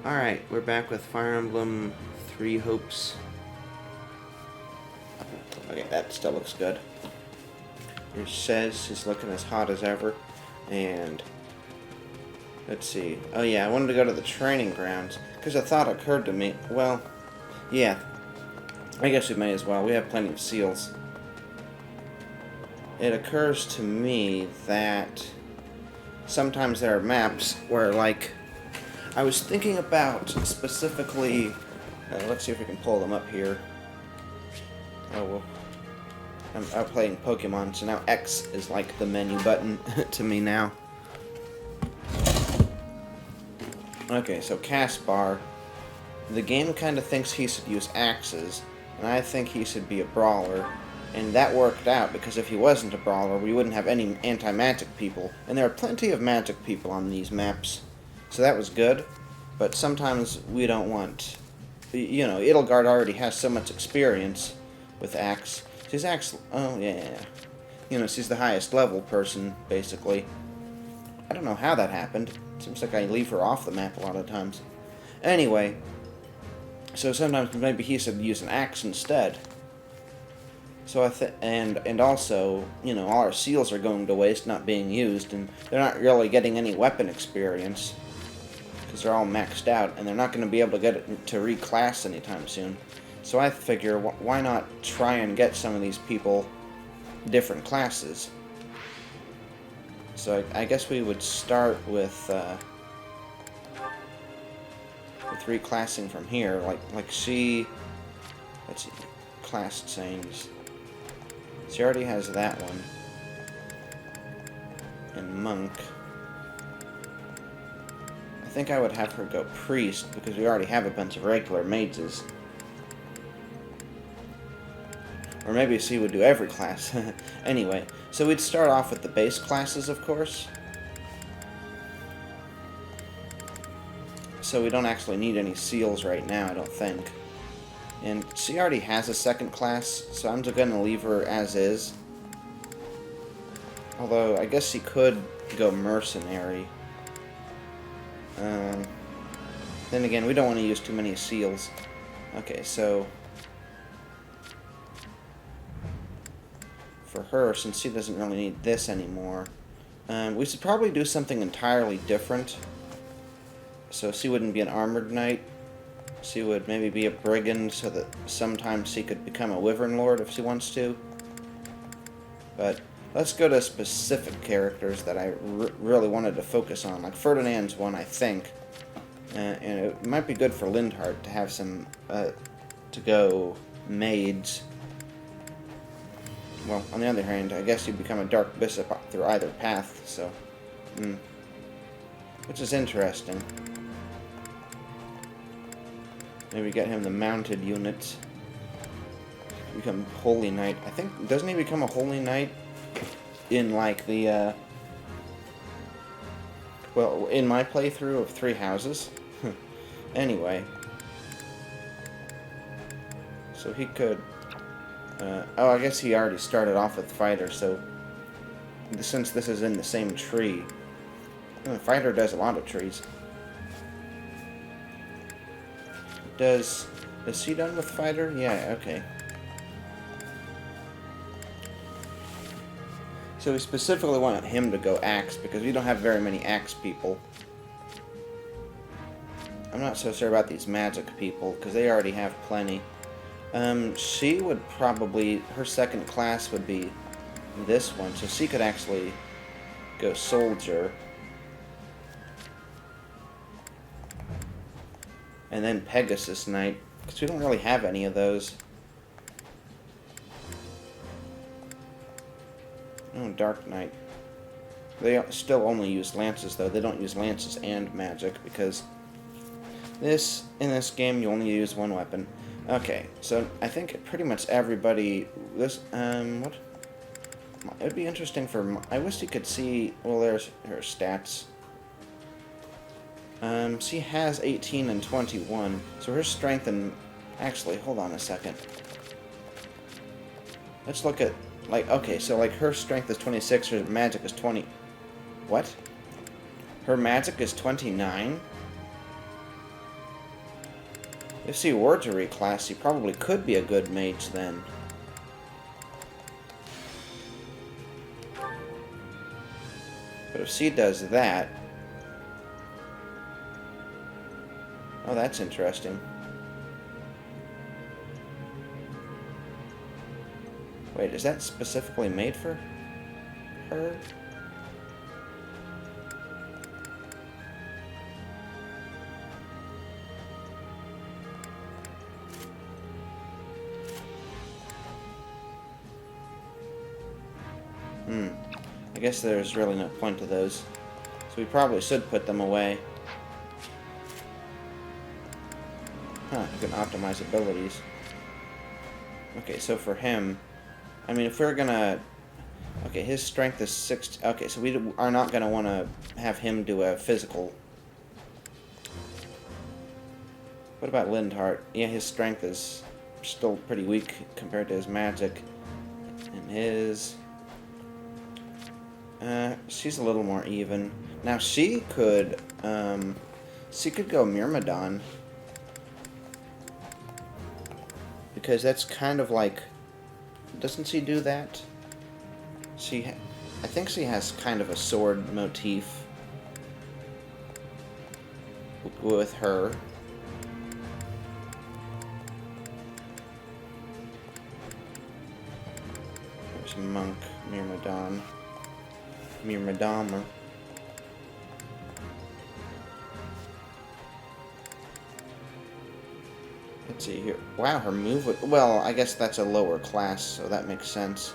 Alright, we're back with Fire Emblem Three Hopes. Okay, that still looks good. It says he's looking as hot as ever. And let's see. Oh yeah, I wanted to go to the training grounds because a thought occurred to me. Well, yeah, I guess we may as well. We have plenty of seals. It occurs to me that sometimes there are maps where, like, I was thinking about specifically. Let's see if we can pull them up here. Oh well. I'm out playing Pokemon, so now X is like the menu button to me now. Okay, so Caspar. The game kind of thinks he should use axes, and I think he should be a brawler. And that worked out, because if he wasn't a brawler, we wouldn't have any anti-magic people. And there are plenty of magic people on these maps. So that was good, but sometimes we don't want... You know, Edelgard already has so much experience with Axe. She's Axe... Oh, yeah. You know, she's the highest level person, basically. I don't know how that happened. Seems like I leave her off the map a lot of times. Anyway, so sometimes maybe he should use an axe instead. So and also, you know, all our seals are going to waste, not being used, and they're not really getting any weapon experience because they're all maxed out, and they're not going to be able to get it to reclass anytime soon. So I figure, why not try and get some of these people different classes? So I guess we would start with reclassing from here, like she. Let's see, class change. She already has that one. And monk. I think I would have her go priest because we already have a bunch of regular mages. Or maybe she would do every class. Anyway, so we'd start off with the base classes, of course. So we don't actually need any seals right now, I don't think. And she already has a second class, so I'm just going to leave her as is. Although, I guess she could go mercenary. Then again, we don't want to use too many seals. Okay, so... for her, since she doesn't really need this anymore, we should probably do something entirely different. So she wouldn't be an armored knight. She would maybe be a brigand, so that sometimes she could become a wyvern lord if she wants to. But let's go to specific characters that I really wanted to focus on. Like Ferdinand's one, I think. And it might be good for Lindhart to have some, to go maids. Well, on the other hand, I guess you become a dark bishop through either path, so... Which is interesting. Maybe get him the mounted units. Become Holy Knight. I think, doesn't he become a Holy Knight in, like, the, well, in my playthrough of Three Houses? Anyway. So he could... oh, I guess he already started off with Fighter, so... Since this is in the same tree... Fighter does a lot of trees. Is he done with Fighter? Yeah, okay. So we specifically want him to go Axe, because we don't have very many Axe people. I'm not so sure about these magic people, because they already have plenty. She would probably... her second class would be this one, so she could actually go Soldier. And then Pegasus Knight, because we don't really have any of those. Oh, Dark Knight. They still only use lances, though. They don't use lances and magic, because in this game, you only use one weapon. Okay, so I think pretty much everybody... what? It would be interesting for... I wish you could see... Well, there's her stats. She has 18 and 21, so her strength and... Actually, hold on a second. Let's look at, like, okay, so, like, her strength is 26, her magic is 20... What? Her magic is 29? If she were to reclass, he probably could be a good mage then. But if she does that... Oh, that's interesting. Wait, is that specifically made for her? I guess there's really no point to those. So we probably should put them away. Huh, you can optimize abilities. Okay, so for him... I mean, if we're gonna... Okay, his strength is 6... Okay, so we are not gonna want to have him do a physical. What about Lindhart? Yeah, his strength is still pretty weak compared to his magic. And his... she's a little more even. Now, she could go Myrmidon. Because that's kind of like... Doesn't she do that? I think she has kind of a sword motif with her. There's Monk, Myrmidon. Myrmidomer. Let's see here. Wow, her move would... Well, I guess that's a lower class, so that makes sense.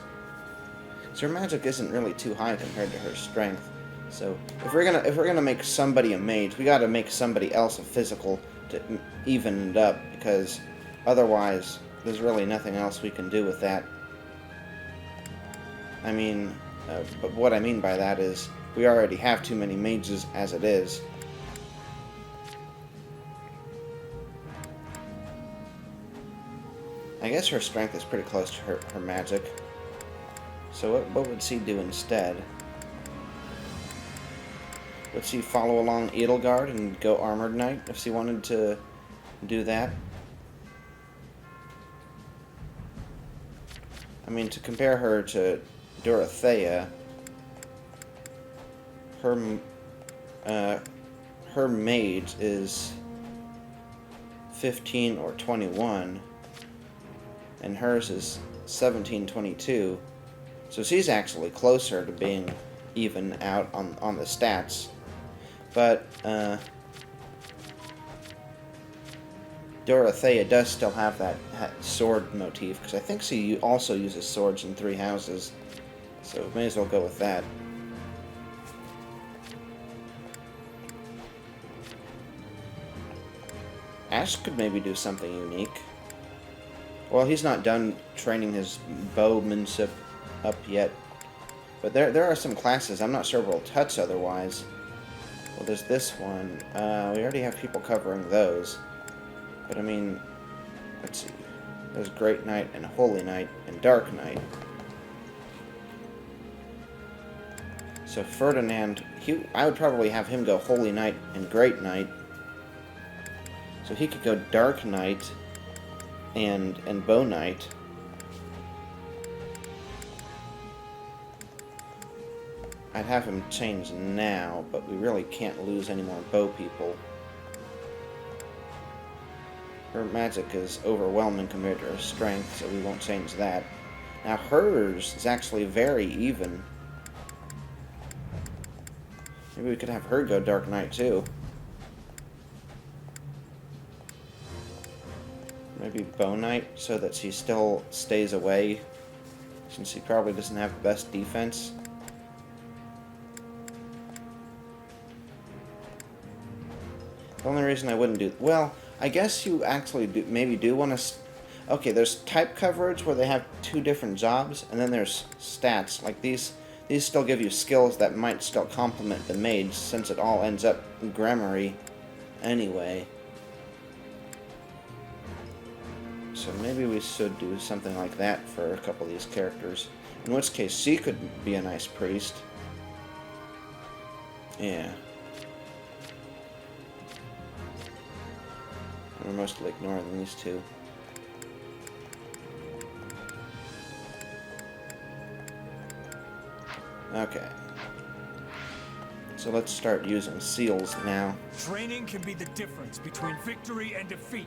So her magic isn't really too high compared to her strength. So if we're gonna make somebody a mage, we gotta make somebody else a physical to even it up, because otherwise there's really nothing else we can do with that. I mean, but what I mean by that is we already have too many mages as it is. I guess her strength is pretty close to her magic. So what would she do instead? Would she follow along Edelgard and go Armored Knight if she wanted to do that? I mean, to compare her to Dorothea, her mage is 15 or 21, and hers is 1722. So she's actually closer to being even out on the stats. But Dorothea does still have that sword motif, because I think she also uses swords in 3 houses. So may as well go with that. Ash could maybe do something unique. Well, he's not done training his bowmanship up yet. But there are some classes I'm not sure we'll touch otherwise. Well, there's this one. We already have people covering those. But I mean, let's see. There's Great Knight and Holy Knight and Dark Knight. So Ferdinand, I would probably have him go Holy Knight and Great Knight. So he could go Dark Knight and Bow Knight. I'd have him change now, but we really can't lose any more bow people. Her magic is overwhelming compared to her strength, so we won't change that. Now hers is actually very even. Maybe we could have her go Dark Knight too. Maybe Bow Knight, so that she still stays away, since she probably doesn't have the best defense. The only reason I wouldn't do... Well, I guess you actually maybe do want to... Okay, there's type coverage where they have 2 different jobs, and then there's stats. Like these still give you skills that might still complement the mage, since it all ends up grammary anyway. So maybe we should do something like that for a couple of these characters. In which case, she could be a nice priest. Yeah. We're mostly ignoring these two. Okay. So let's start using seals now. Training can be the difference between victory and defeat.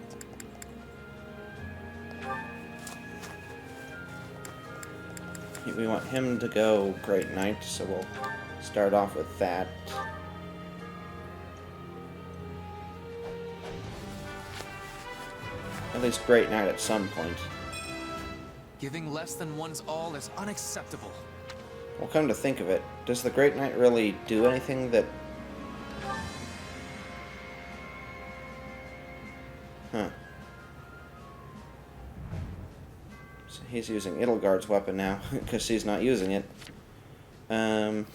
We want him to go Great Knight, so we'll start off with that. At least Great Knight at some point. Giving less than one's all is unacceptable. Well, come to think of it, does the Great Knight really do anything that... Huh. So he's using Edelgard's weapon now, because he's not using it. I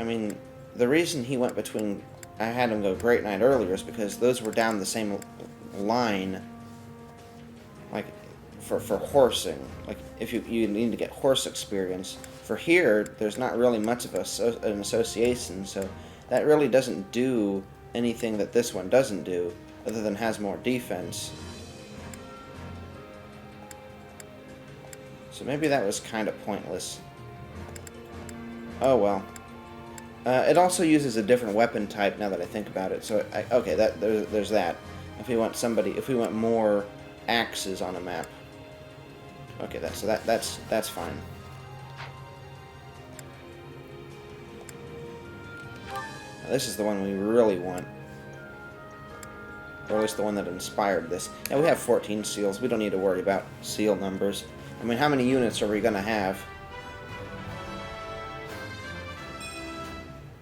mean, the reason he went between... I had him go Great Knight earlier is because those were down the same line, like, for horsing. Like, if you need to get horse experience. For here, there's not really much of an association, so that really doesn't do anything that this one doesn't do, other than has more defense. So maybe that was kind of pointless. Oh well. It also uses a different weapon type now that I think about it. So okay, there's that. If we want more axes on a map. Okay, that's fine. Now, this is the one we really want. Or at least the one that inspired this. Yeah, we have 14 seals. We don't need to worry about seal numbers. I mean, how many units are we gonna have?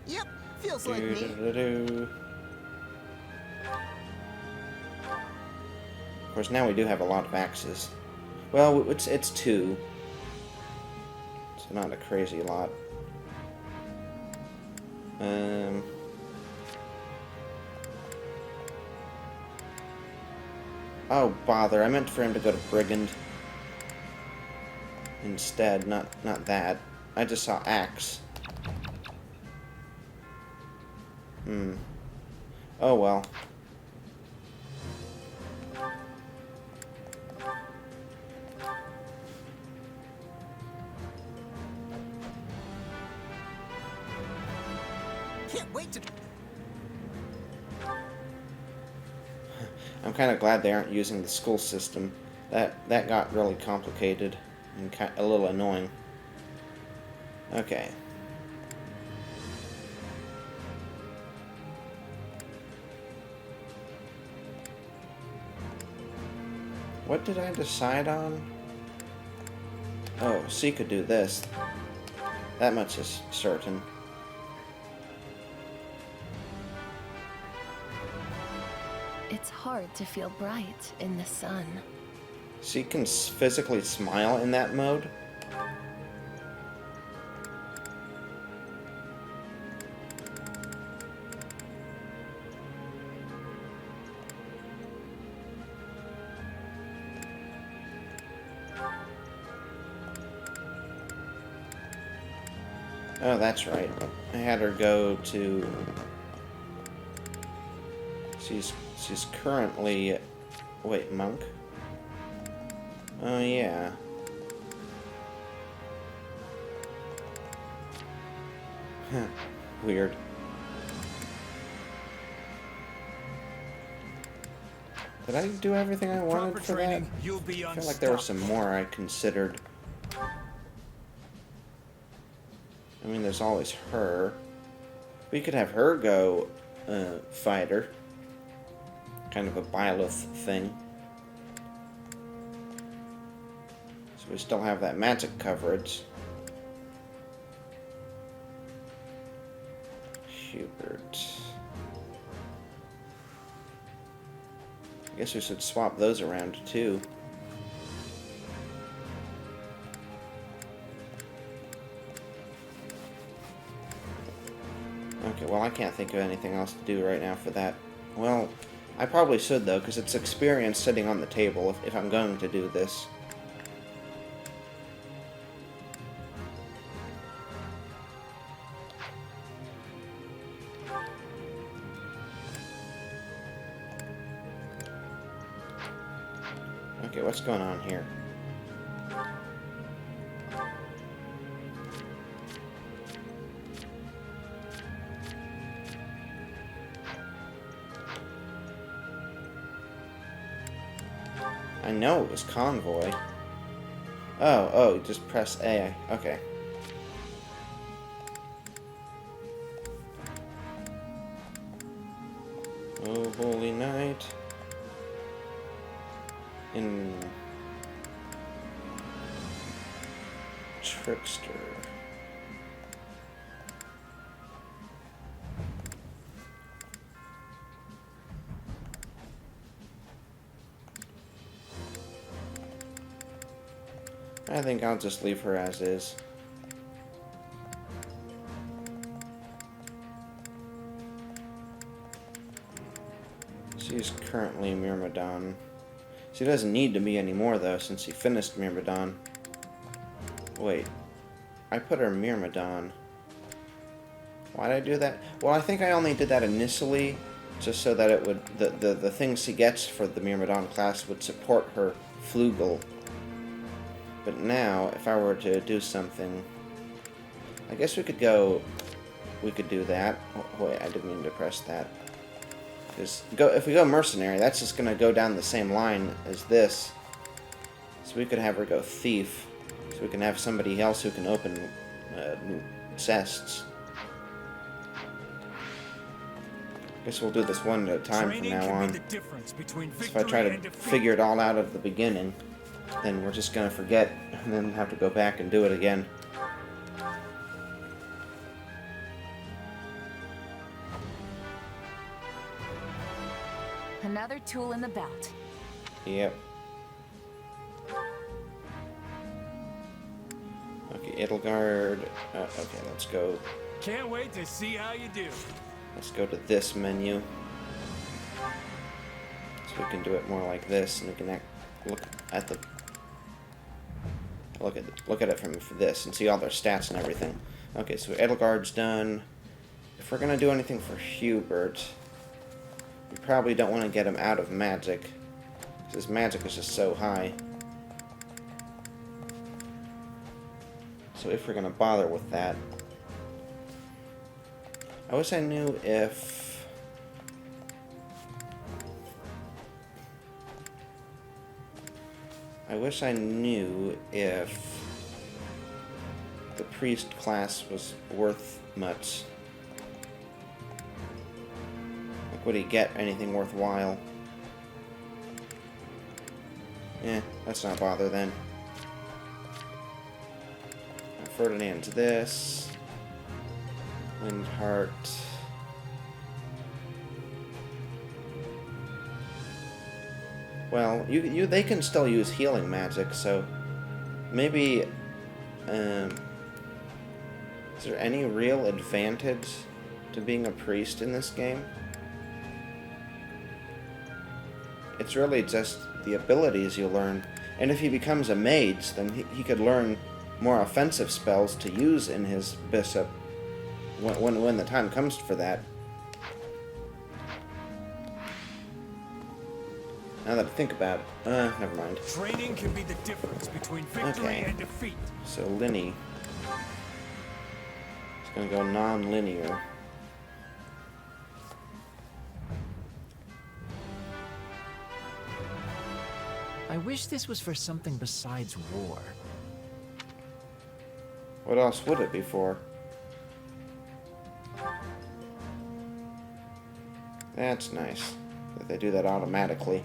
Yep, feels like me. Of course, now we do have a lot of axes. Well, it's 2. It's not a crazy lot. Oh, bother. I meant for him to go to Brigand. Instead, not that. I just saw axe. Oh well. Can't wait to... I'm kind of glad they aren't using the school system. That got really complicated and a little annoying. Okay. What did I decide on? Oh, C could do this. That much is certain. It's hard to feel bright in the sun. C can physically smile in that mode? Oh, that's right. I had her go to... She's currently... Wait, monk? Oh, yeah. Weird. Did I do everything I wanted for that? You'll be I feel like there were some more I considered. I mean, there's always her. We could have her go fighter. Kind of a Byleth thing. So we still have that magic coverage. Hubert. I guess we should swap those around too. Okay, well I can't think of anything else to do right now for that. Well, I probably should though, because it's experience sitting on the table if I'm going to do this. Okay, what's going on here? I know it was Convoy. Oh, just press A. Okay. Oh, holy night. In Trickster. I think I'll just leave her as is. She's currently Myrmidon. She doesn't need to be anymore, though, since he finished Myrmidon. Wait. I put her Myrmidon. Why did I do that? Well, I think I only did that initially, just so that it would... The things she gets for the Myrmidon class would support her Flugel. But now, if I were to do something... I guess we could go... We could do that. Oh, wait, I didn't mean to press that. If we go Mercenary, that's just going to go down the same line as this. So we could have her go Thief. So we can have somebody else who can open chests. Guess we'll do this one at a time from now on. The difference between So if I try to figure it all out at the beginning, then we're just going to forget and then have to go back and do it again. Another tool in the belt. Yep. Okay, Edelgard. Okay, let's go. Can't wait to see how you do. Let's go to this menu. So we can do it more like this, and we can look at the look at it from this and see all their stats and everything. Okay, so Edelgard's done. If we're gonna do anything for Hubert, we probably don't want to get him out of magic, because his magic is just so high. So if we're gonna bother with that, I wish I knew if... I wish I knew if the priest class was worth much. Like, would he get anything worthwhile? Eh, let's not bother then. Ferdinand's this. Windheart. Well, they can still use healing magic, so maybe is there any real advantage to being a priest in this game? It's really just the abilities you learn, and if he becomes a mage, then he could learn more offensive spells to use in his bishop when the time comes for that. Now that I think about it, never mind. Training can be the difference between victory and defeat. So Linny is gonna go non-linear. I wish this was for something besides war. What else would it be for? That's nice that they do that automatically.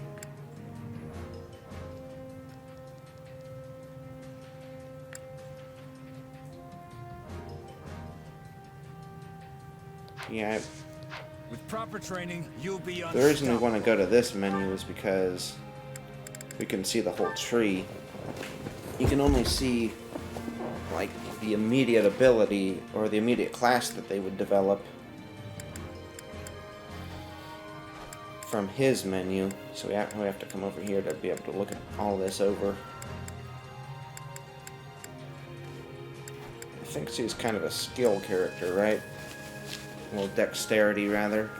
Yeah, With proper training, you'll be the reason we unstoppable. want to go to this menu is because we can see the whole tree. You can only see, like, the immediate ability or the immediate class that they would develop from his menu. So we have to come over here to be able to look at all this over. I think she's kind of a skill character, right? Well, dexterity, rather.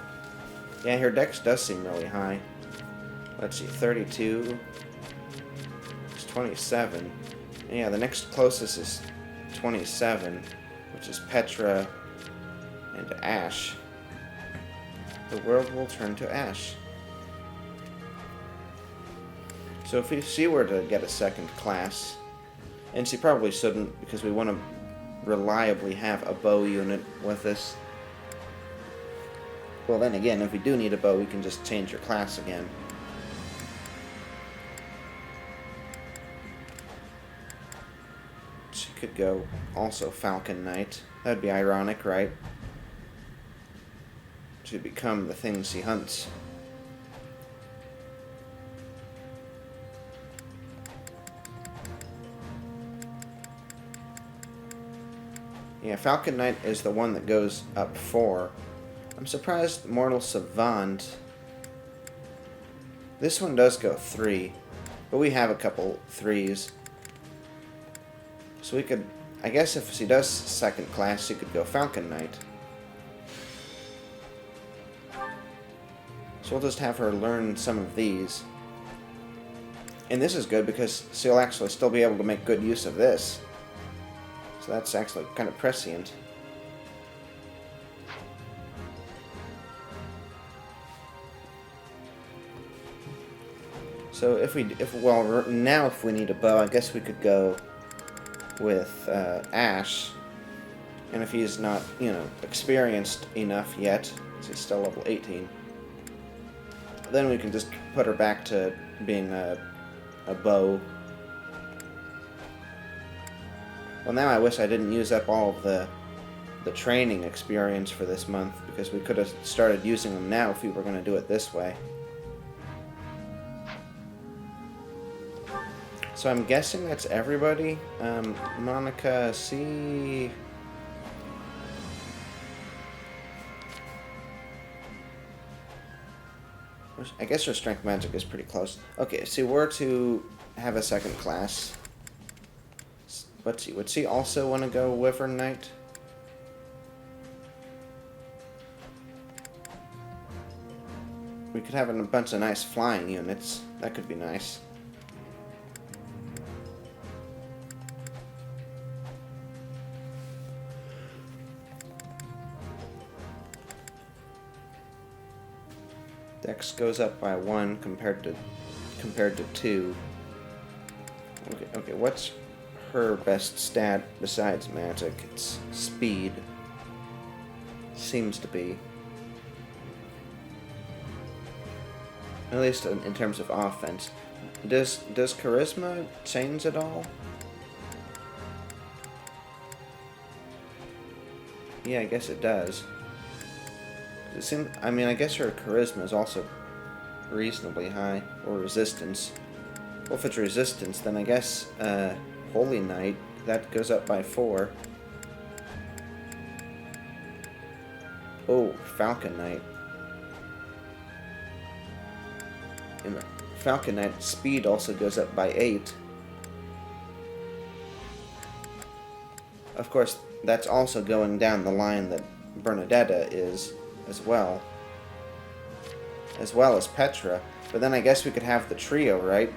Yeah, her dex does seem really high. Let's see, 32. 27. Yeah, the next closest is 27, which is Petra and ash. The world will turn to ash. So if she were to get a second class, and she probably shouldn't because we want to reliably have a bow unit with us. Well, then again, if we do need a bow, we can just change your class again. She could go also Falcon Knight. That'd be ironic, right? She'd become the thing she hunts. Yeah, Falcon Knight is the one that goes up 4. I'm surprised Mortal Savant. This one does go 3, but we have a couple 3s. So we could, I guess if she does second class, she could go Falcon Knight. So we'll just have her learn some of these. And this is good because she'll actually still be able to make good use of this. So that's actually kind of prescient. So if we need a bow, I guess we could go with Ash. And if he's not, experienced enough yet, he's still level 18, then we can just put her back to being a bow. Well, now I wish I didn't use up all of the training experience for this month, because we could have started using them now if we were going to do it this way. So I'm guessing that's everybody. Monica, see... I guess her strength magic is pretty close. Okay, so we're to have a second class. Let's see, would she also want to go Wyvern Knight? We could have a bunch of nice flying units. That could be nice. Dex goes up by 1 compared to 2. Okay, what's her best stat besides magic? It's speed. Seems to be. At least in terms of offense. Does charisma change at all? Yeah, I guess it does. I guess her charisma is also reasonably high, or resistance. Well, if it's resistance, then I guess Holy Knight, that goes up by 4. Oh, Falcon Knight. And Falcon Knight speed also goes up by 8. Of course, that's also going down the line that Bernadetta is as well as Petra. But then I guess we could have the trio, right?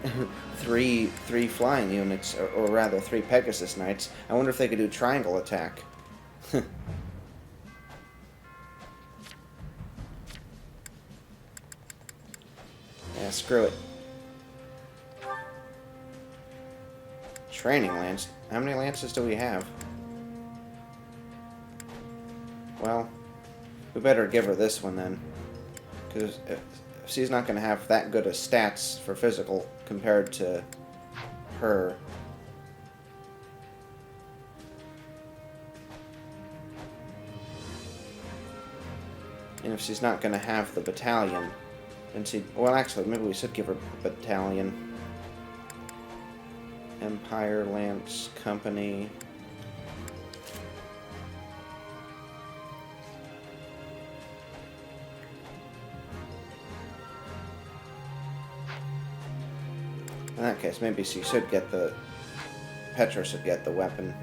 three flying units, or rather 3 Pegasus Knights. I wonder if they could do triangle attack. Yeah, screw it. Training lance. How many lances do we have? Well, we better give her this one then, because she's not going to have that good of stats for physical compared to her. And if she's not going to have the battalion, then well, actually, maybe we should give her a battalion. Empire Lance Company. In that case, maybe she should get Petra should get the weapon.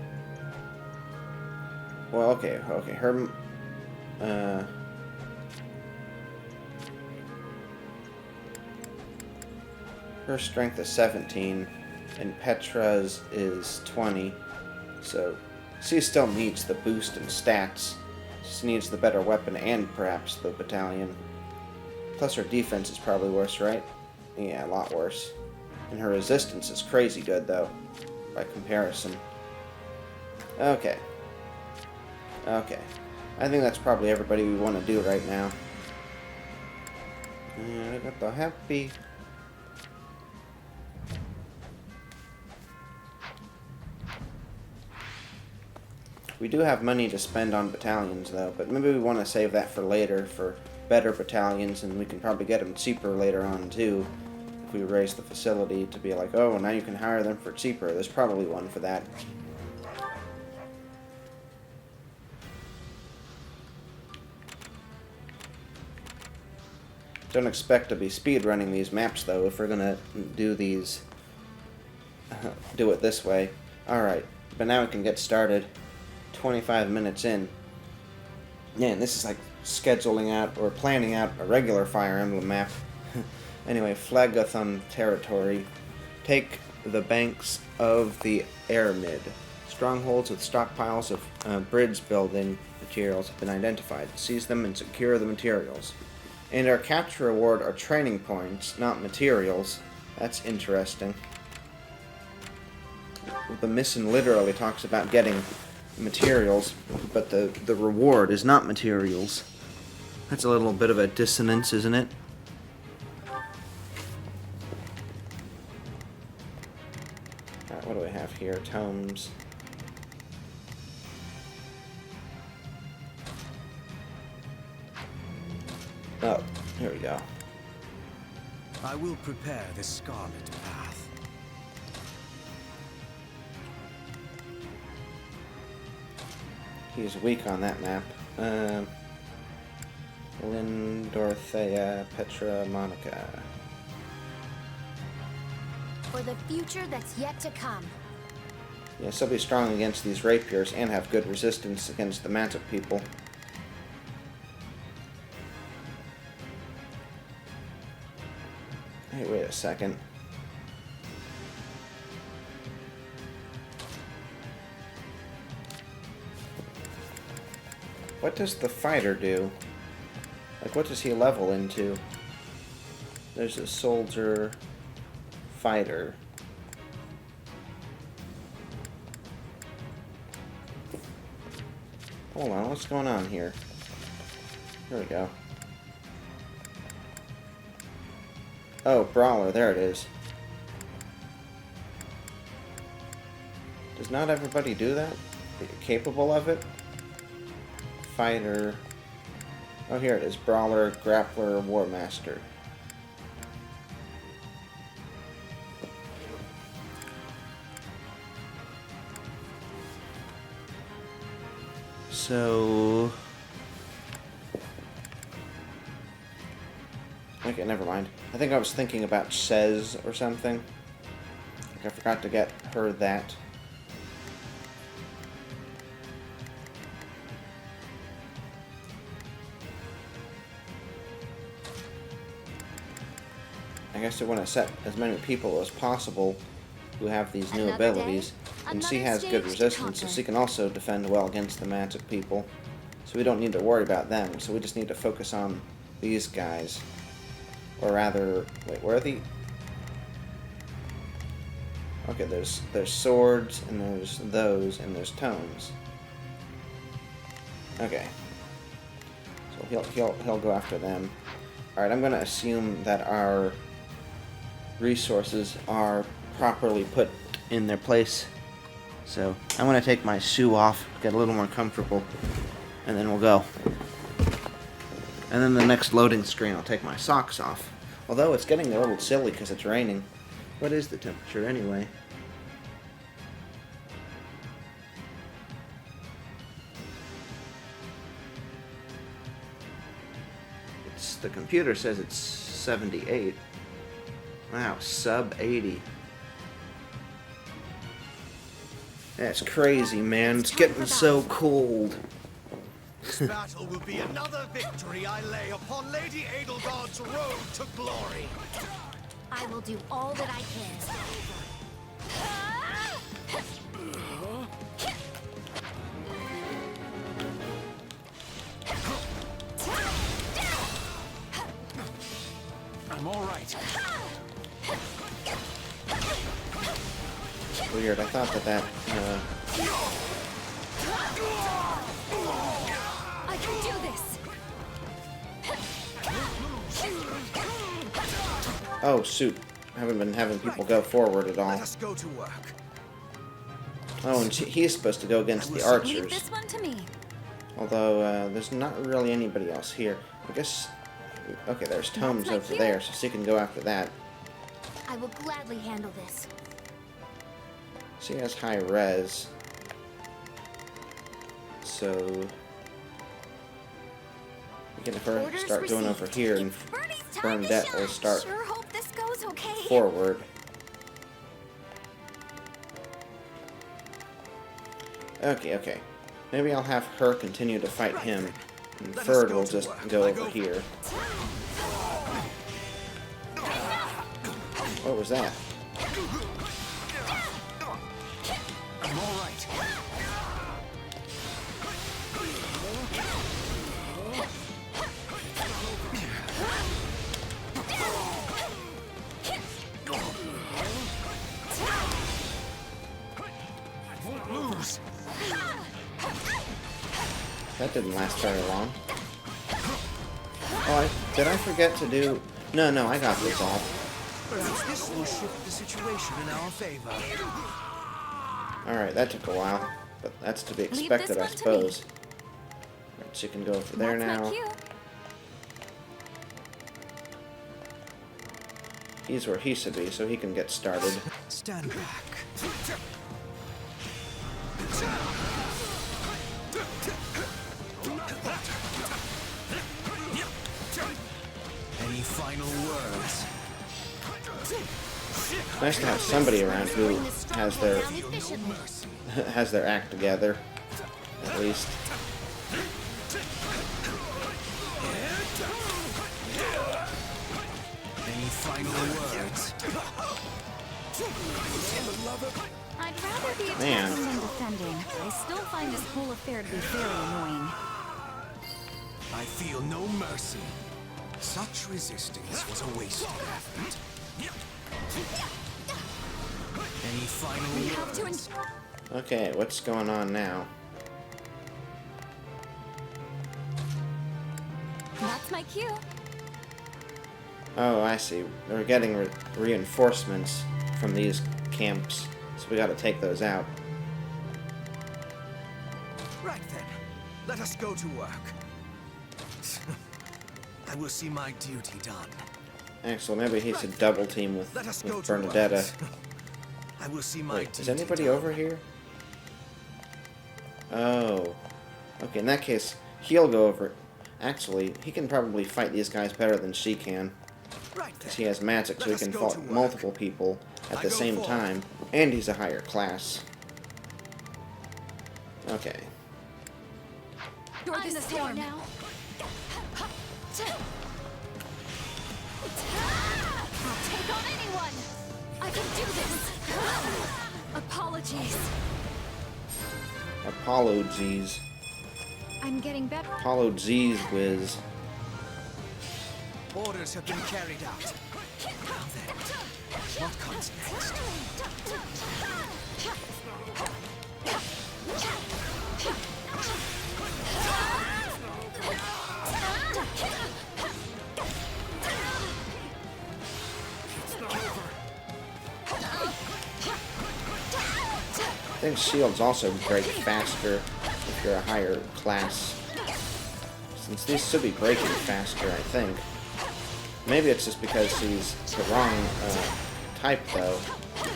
Well, okay, her... her strength is 17. and Petra's is 20. So she still needs the boost in stats. She needs the better weapon and perhaps the battalion. Plus her defense is probably worse, right? Yeah, a lot worse. And her resistance is crazy good, though, by comparison. Okay. Okay. I think that's probably everybody we want to do right now. And I got the happy. We do have money to spend on battalions, though, but maybe we want to save that for later, for better battalions, and we can probably get them cheaper later on, too. If we raise the facility to be like, oh, now you can hire them for cheaper. There's probably one for that. Don't expect to be speedrunning these maps, though, if we're gonna do these, do it this way. Alright, but now we can get started. 25 minutes in. Yeah, and this is like scheduling out or planning out a regular Fire Emblem map. Anyway, Phlegethon territory. Take the banks of the Airmid. Strongholds with stockpiles of bridge building materials have been identified. Seize them and secure the materials. And our capture reward are training points, not materials. That's interesting. The mission literally talks about getting materials, but the reward is not materials. That's a little bit of a dissonance, isn't it? Alright, what do we have here? Tomes. Oh, here we go. I will prepare the Scarlet Path. He's weak on that map. Lynn, Dorothea, Petra, Monica. For the future that's yet to come. Yes, he'll be strong against these rapiers and have good resistance against the magic people. Hey, wait a second. What does the fighter do? Like, what does he level into? There's a soldier, fighter. Hold on, what's going on here? Here we go. Oh, brawler, there it is. Does not everybody do that? Are you capable of it? Fighter. Oh, here it is. Brawler, Grappler, War Master. So... okay, never mind. I think I was thinking about Says or something. Like I forgot to get her that. I guess I want to set as many people as possible who have these new Another abilities. day, And she another has good stage to resistance, so conquer. she can also defend well against the magic people. So we don't need to worry about them. So we just need to focus on these guys. Or rather, wait, where are the... okay, there's swords, and there's those, and there's tomes. Okay. So he'll go after them. Alright, I'm gonna assume that our resources are properly put in their place. So I'm gonna take my shoe off, get a little more comfortable, and then we'll go. And then the next loading screen, I'll take my socks off. Although it's getting a little silly because it's raining. What is the temperature anyway? The computer says it's 78. Wow, sub 80. That's crazy, man. It's getting so cold. This battle will be another victory I lay upon Lady Edelgard's road to glory. I will do all that I can. I'm all right. Weird. I thought that I can do this. oh, shoot. I haven't been having people go forward at all. Let us go to work. Oh, and he's supposed to go against the Leave archers. this one to me. Although, there's not really anybody else here. I guess... Okay, there's Tomes my over cue. there, so she can go after that. I will gladly handle this. She has high res. So... We can first start going over here, and Birdie's time to Bernadette will shine. start Sure hope this goes okay. forward. Okay. Maybe I'll have her continue to fight him, and Let us Ferd go will to just work. go I over go here. What was that? I'm all right. I won't lose. That didn't last very long. Oh, did I forget to do... No, I got this off. Perhaps this will shift the situation in our favor. Alright, that took a while. But that's to be this expected, I one to me. suppose. Right, she can go over there That's my now. cue. He's where he should be, so he can get started. Stand back. Any final words? It's nice to have somebody around who has their Down efficiently. has their act together, at least. Any final words? I'd rather be Man. attacking than defending. I still find this whole affair to be very annoying. I feel no mercy. Such resistance was a wasted effort. Any final We have to. words? Okay, what's going on now? That's my cue. Oh, I see. We're getting reinforcements from these camps, so we gotta take those out. Right then. Let us go to work. I will see my duty done. Actually, maybe he should double team with Let us go to Bernadetta. work. I will see my Wait, duty is anybody done. over here? Oh. Okay, in that case, he'll go over... Actually, he can probably fight these guys better than she can. Right Because then. he has magic, so he Let us can go to fight work. multiple people at I the go same forward. time. And he's a higher class. Okay. You're I'm the the storm. now. I'll take on anyone. I can do this. Apologies. Apologies. I'm getting better. Apologies, whiz. Orders have been carried out. Now then, what comes next? I think shields also break faster if you're a higher class. Since these should be breaking faster, I think. Maybe it's just because he's the wrong type, though.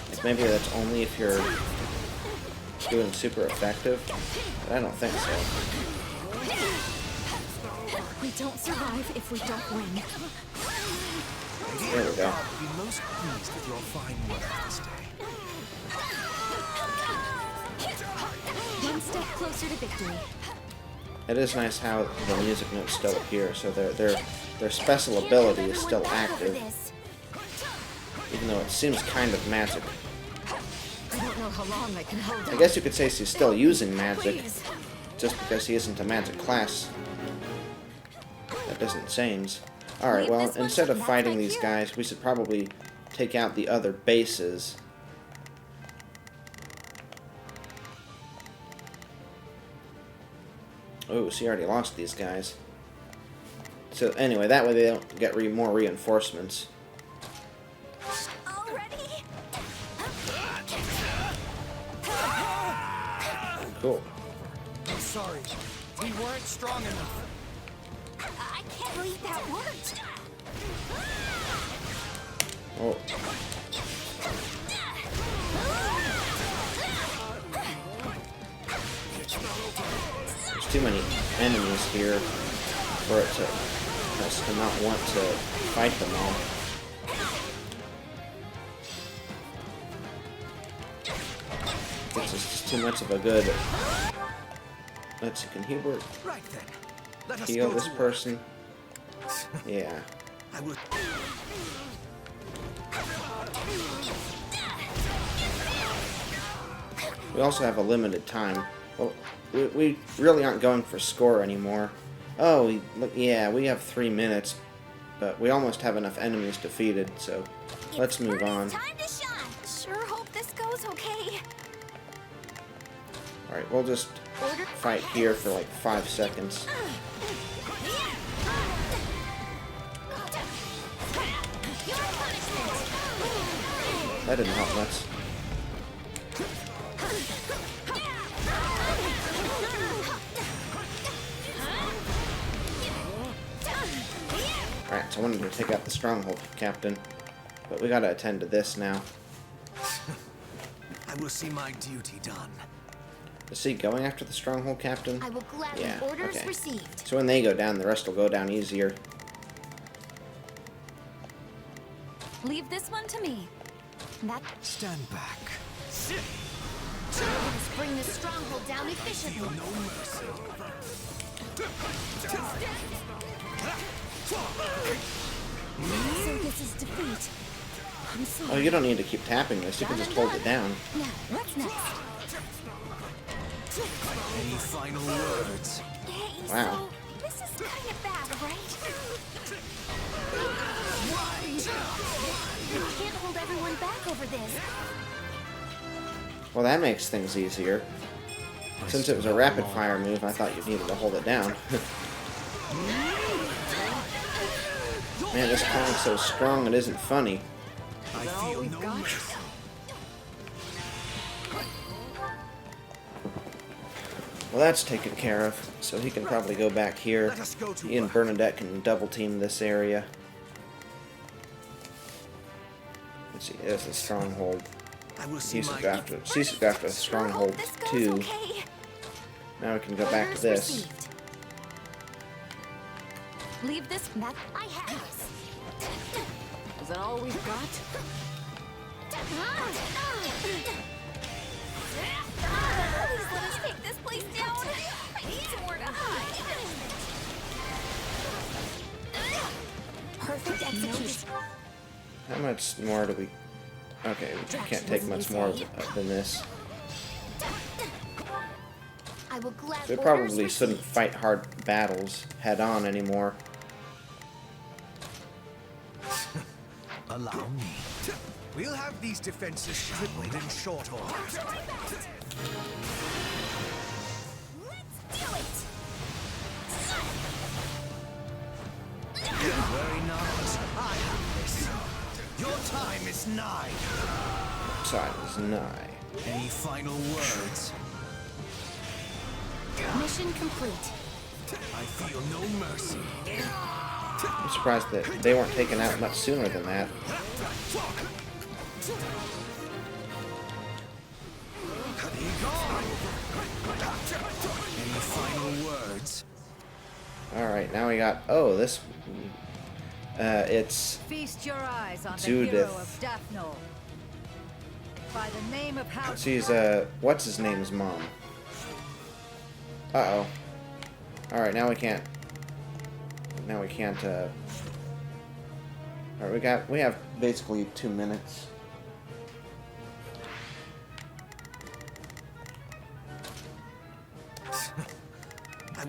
Like maybe that's only if you're doing super effective. But I don't think so. We don't survive if we don't win. There we go. I'll be most pleased with your fine work this day. One step closer to victory. It is nice how the music notes still appear, so their special ability is still active, even though it seems kind of magic. how long I can hold I on. guess you could say he's still using magic, Please. just because he isn't a magic class. That doesn't change. Alright, Leave well, this one instead to- of that's fighting my these cue. guys, we should probably take out the other bases. Oh, she already lost these guys. So anyway, that way they don't get more reinforcements. Already? Cool. I'm sorry. We weren't strong enough. I can't believe that worked. Oh, there's too many enemies here for it to us to not want to fight them all. It's just too much of a good. Let's see, can Hubert Right then. Let us heal go this to work. person? Yeah. I will. We also have a limited time. Well, we really aren't going for score anymore. Oh, look, yeah, we have 3 minutes, but we almost have enough enemies defeated, so let's move on. Time to shine. Sure hope this goes okay. Alright, we'll just Order fight here for like 5 seconds. Your punishment. That didn't help much. Alright, so I wanted to take out the stronghold captain, but we gotta attend to this now. I will see my duty done. Is he going after the stronghold captain? I will gladly Yeah, orders okay. received. So when they go down, the rest will go down easier. Leave this one to me. That Stand back. let's bring this stronghold down efficiently. No mercy. So this is defeat. I'm sorry. Oh, you don't need to keep tapping this. You can just hold it down. Now, what's next? Any final words? Hey, Wow. so this is kind of bad, right? You can't hold everyone back over this. Well, that makes things easier. Since it was a rapid fire move, I thought you needed to hold it down. Man, this Kong's so strong it isn't funny. I feel no mercy. Well, that's taken care of, so he can probably go back here. Let us go to He and work. Bernadette can double team this area. Let's see, there's the stronghold. I will see He's my go after, she's go after Sure hope stronghold this goes 2. okay. Now we can go back to Orders this. received. Leave this. That I have. Is that all we've got? Please let us take this place down. I need somewhere to hide. Perfect execution. How much more do we... Okay, we can't take much more than this. I will gladly. We probably shouldn't fight hard battles head-on anymore. Allow me. We'll have these defenses tripled in short order. Let's do it. Worry not. I have this. Your time is nigh. Time is nigh. Any final words? Mission complete. I feel no mercy. I'm surprised that they weren't taken out much sooner than that. Any final words? Alright, now we got... Oh, this... it's... Feast your eyes on the Judith. hero of Daphne. By the name of House. She's, what's his name's mom? Uh-oh. Alright, now we can't... Now we can't, Alright, we have basically 2 minutes.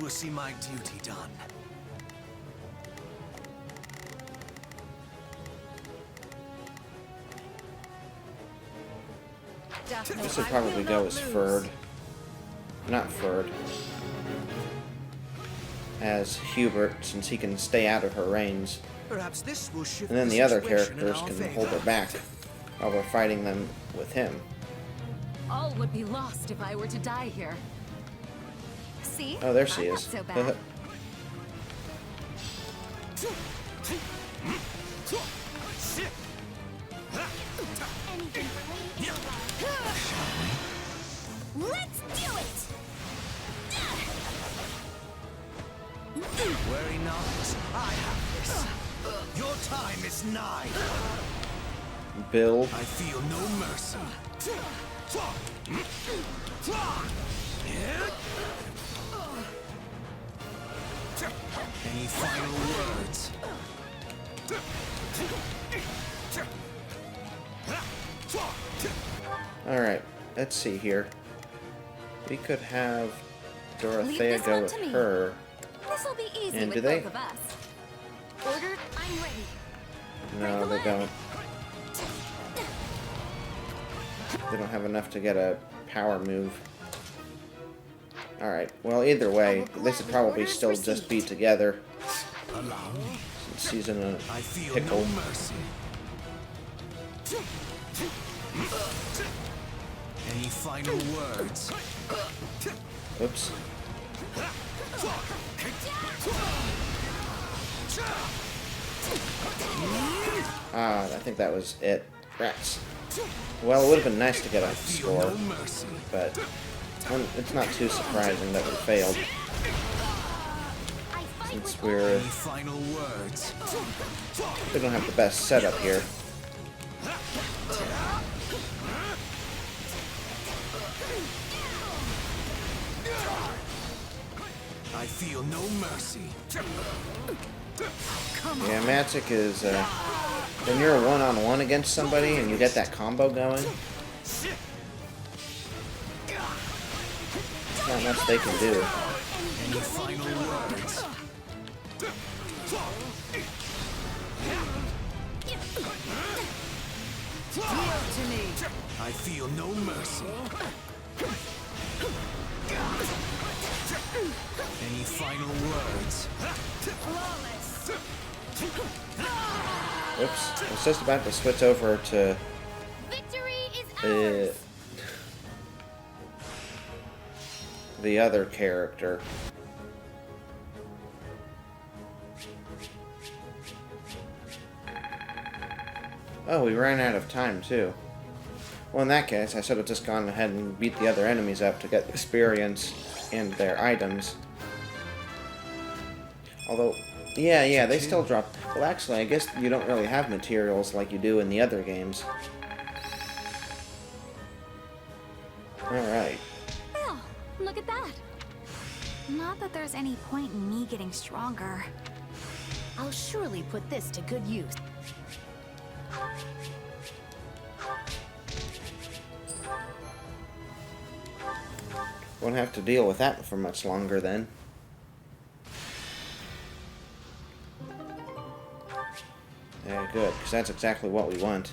will see my duty done. Daphne, This would I probably will go not as lose. Ferd. Not Ferd. As Hubert, since he can stay out of her range. Perhaps this will shift And then the other situation in characters our can favor. hold her back while we're fighting them with him. All would be lost if I were to die here. See? Oh, there she I'm is. Not so bad. Anything for lady. Let's do it! Worry not, I have this. Your time is nigh. Bill. I feel no mercy. Any final words? Alright, let's see here. We could have Leave Dorothea this go one with to me. her. This'll be easy And with do they? both of us. Ordered, I'm ready. No, they don't. They don't have enough to get a power move. Alright, well, either way, they should probably still just be together. Allow me. Since she's in a I feel pickle. no mercy. Any final words? Oops. Ah, I think that was it. Rats. Well, it would have been nice to get a Feel score, no mercy. but it's not too surprising that we failed, I fight since with we're Any final words? we don't have the best setup here. I feel no mercy. Yeah, Matic is, when you're a one-on-one against somebody and you get that combo going, not much they can do. Any final words? I feel no mercy. Any final words? Oops, I was just about to switch over to victory is ours. the other character. Oh, we ran out of time, too. Well, in that case, I should have just gone ahead and beat the other enemies up to get experience and their items. Although, yeah, they still drop... Well, actually, I guess you don't really have materials like you do in the other games. Alright. Well, look at that. Not that there's any point in me getting stronger. I'll surely put this to good use. Won't have to deal with that for much longer, then. Yeah, good, because that's exactly what we want.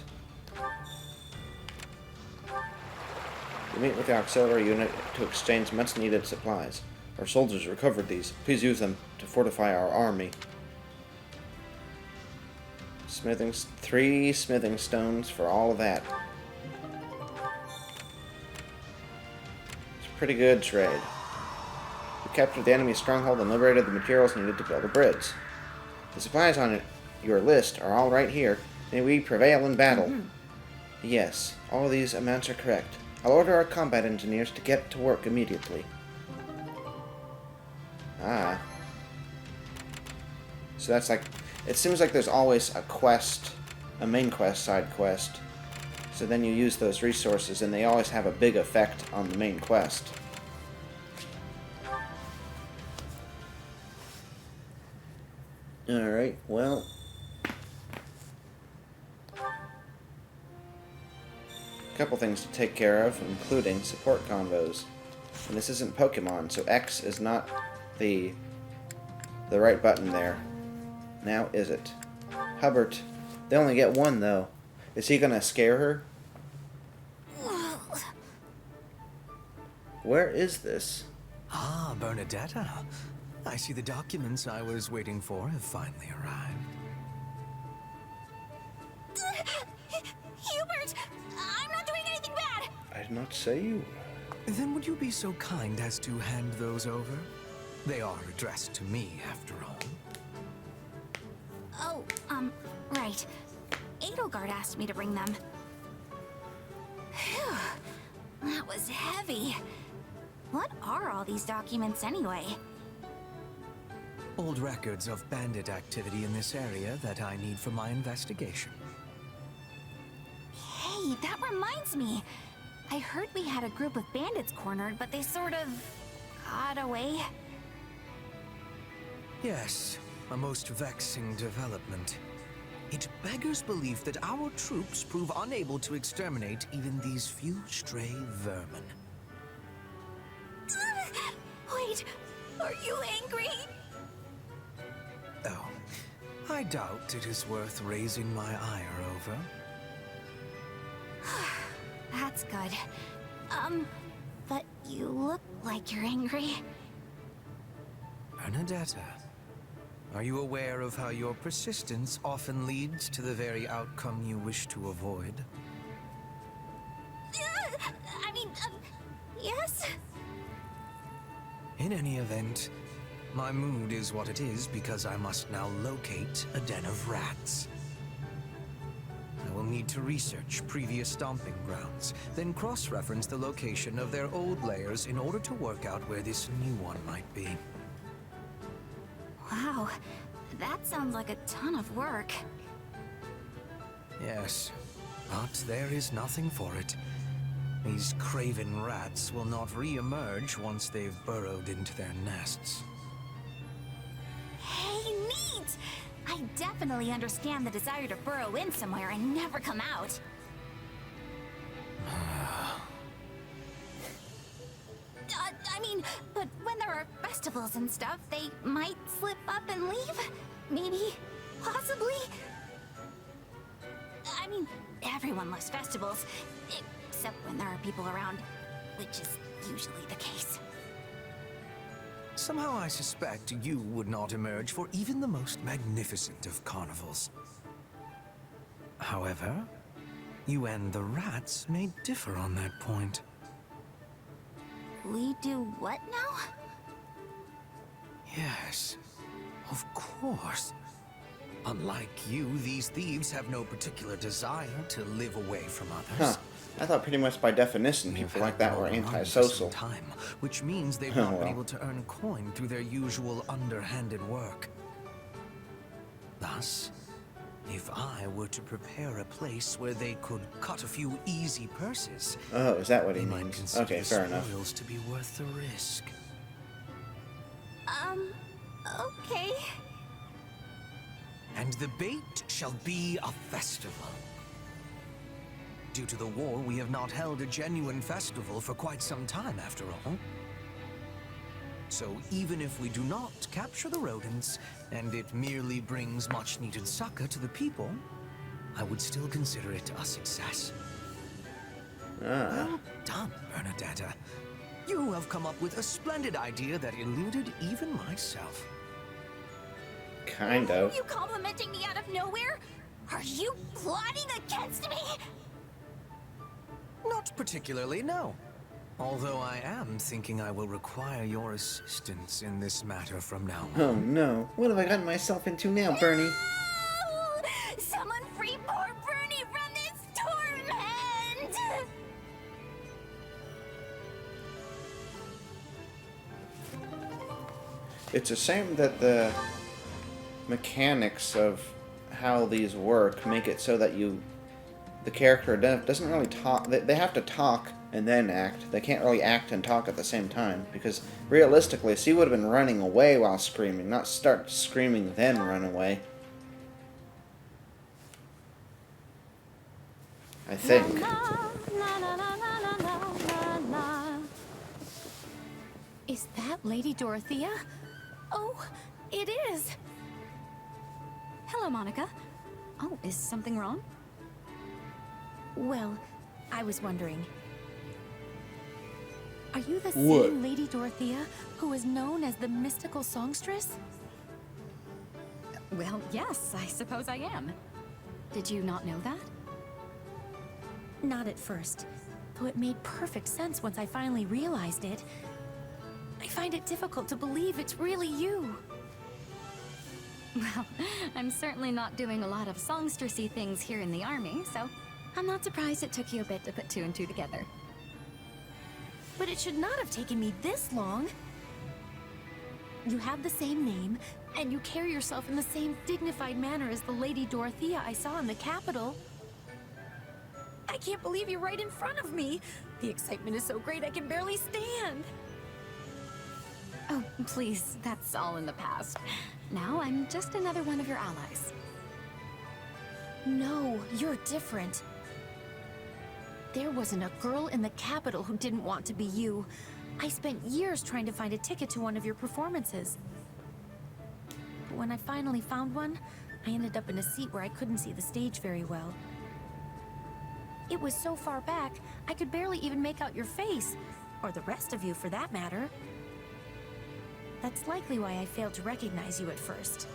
You meet with the auxiliary unit to exchange much-needed supplies. Our soldiers recovered these. Please use them to fortify our army. Three smithing stones for all of that. It's a pretty good trade. We captured the enemy's stronghold and liberated the materials needed to build a bridge. The supplies on your list are all right here. May we prevail in battle. Yes, all of these amounts are correct. I'll order our combat engineers to get to work immediately. Ah. So that's like... It seems like there's always a quest, a main quest, side quest. So then you use those resources and they always have a big effect on the main quest. Alright, well... A couple things to take care of, including support combos. And this isn't Pokemon, so X is not the right button there. Now is it? Hubbard. They only get one though. Is he gonna scare her? Where is this? Ah, Bernadetta. I see the documents I was waiting for have finally arrived. Hubert! I'm not doing anything bad! I did not say you. Then would you be so kind as to hand those over? They are addressed to me, after all. Oh, right. Edelgard asked me to bring them. Phew. That was heavy. What are all these documents anyway? Old records of bandit activity in this area that I need for my investigation. Hey, that reminds me. I heard we had a group of bandits cornered, but they sort of got away. Yes, a most vexing development. It beggars belief that our troops prove unable to exterminate even these few stray vermin. Wait, are you angry? Oh, I doubt it is worth raising my ire over. That's good. But you look like you're angry. Bernadetta, are you aware of how your persistence often leads to the very outcome you wish to avoid? I mean, yes? In any event, my mood is what it is because I must now locate a den of rats. I will need to research previous stomping grounds, then cross-reference the location of their old lairs in order to work out where this new one might be. Wow, that sounds like a ton of work. Yes, but there is nothing for it. These craven rats will not re-emerge once they've burrowed into their nests. Hey, neat! I definitely understand the desire to burrow in somewhere and never come out. I mean, but when there are festivals and stuff, they might slip up and leave? Maybe? Possibly? I mean, everyone loves festivals, except when there are people around, which is usually the case. Somehow I suspect you would not emerge for even the most magnificent of carnivals. However, you and the rats may differ on that point. We do what now? Yes, of course. Unlike you, these thieves have no particular desire to live away from others. Huh. I thought pretty much by definition They've people had like that no were run for some antisocial. time, which means they've Oh, not been well. able to earn coin through their usual underhanded work. Thus, if I were to prepare a place where they could cut a few easy purses, Oh, is that what he they might means? consider Okay, the fair enough. spoils to be worth the risk. Okay. And the bait shall be a festival. Due to the war, we have not held a genuine festival for quite some time, after all. So even if we do not capture the rodents, and it merely brings much-needed succor to the people, I would still consider it a success. Well done, Bernadetta. You have come up with a splendid idea that eluded even myself. Kind of. You complimenting me out of nowhere? Are you plotting against me? Not particularly, no. Although I am thinking I will require your assistance in this matter from now on. Oh no. What have I gotten myself into now, Bernie? No! Someone free poor Bernie from this torment! It's a shame that the mechanics of how these work make it so that the character doesn't really talk. They have to talk and then act. They can't really act and talk at the same time, because realistically, she would have been running away while screaming, not start screaming then run away. I think. Is that Lady Dorothea? Oh, it is. Hello, Monica. Oh, is something wrong? Well, I was wondering. Are you the same Lady Dorothea who is known as the mystical songstress? Well, yes, I suppose I am. Did you not know that? Not at first, though it made perfect sense once I finally realized it. I find it difficult to believe it's really you. Well, I'm certainly not doing a lot of songstressy things here in the army, so I'm not surprised it took you a bit to put two and two together. But it should not have taken me this long. You have the same name, and you carry yourself in the same dignified manner as the Lady Dorothea I saw in the capital. I can't believe you're right in front of me. The excitement is so great I can barely stand. Oh, please, that's all in the past. Now I'm just another one of your allies. No, you're different. There wasn't a girl in the capital who didn't want to be you. I spent years trying to find a ticket to one of your performances. But when I finally found one, I ended up in a seat where I couldn't see the stage very well. It was so far back, I could barely even make out your face, or the rest of you for that matter. That's likely why I failed to recognize you at first.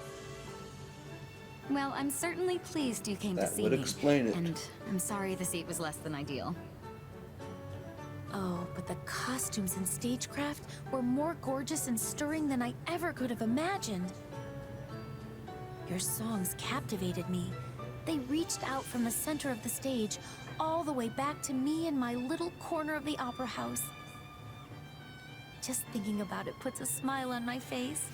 Well, I'm certainly pleased you came to see me. That would explain it. And I'm sorry the seat was less than ideal. Oh, but the costumes and stagecraft were more gorgeous and stirring than I ever could have imagined. Your songs captivated me. They reached out from the center of the stage, all the way back to me in my little corner of the opera house. Just thinking about it puts a smile on my face.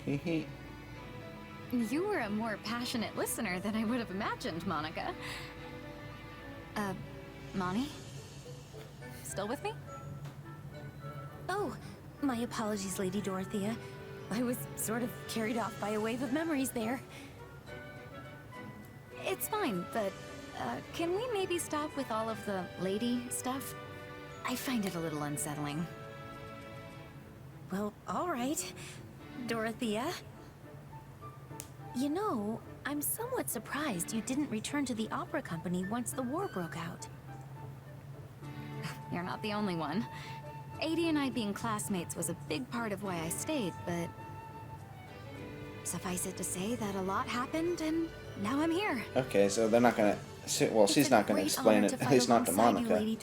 You were a more passionate listener than I would have imagined, Monica. Moni? Still with me? Oh, my apologies, Lady Dorothea. I was sort of carried off by a wave of memories there. It's fine, but can we maybe stop with all of the lady stuff? I find it a little unsettling. Well, all right, Dorothea. You know, I'm somewhat surprised you didn't return to the opera company once the war broke out. You're not the only one. Adie and I being classmates was a big part of why I stayed, but suffice it to say that a lot happened, and now I'm here. Okay, so they're not gonna. Well, she's not gonna explain it. At least not to Monica. Lady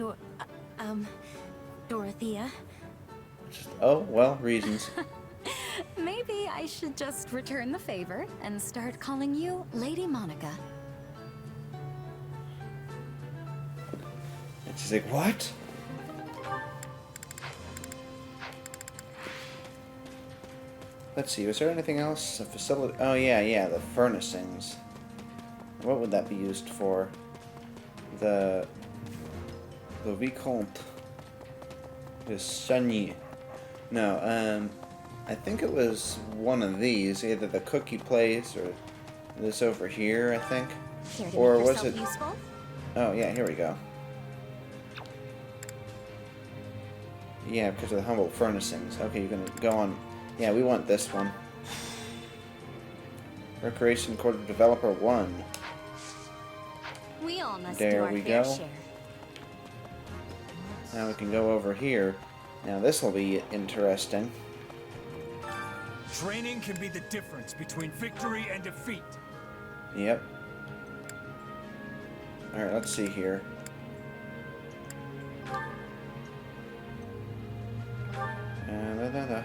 Dorothea. Oh well, reasons. Maybe I should just return the favor and start calling you Lady Monica. And she's like, what? Let's see, was there anything else? A facility? Oh yeah, the furnishings. What would that be used for? The Vicomte de Chagny. No, I think it was one of these, either the cookie place or this over here, I think. Care to Or make was yourself it? useful? Oh yeah, here we go. Yeah, because of the humble furnishings. Okay, you're gonna go on. Yeah, we want this one. Recreation Quarter Developer 1. We all must There do our we fair go. share. Now we can go over here. Now this will be interesting. Training can be the difference between victory and defeat. Yep. Alright, let's see here.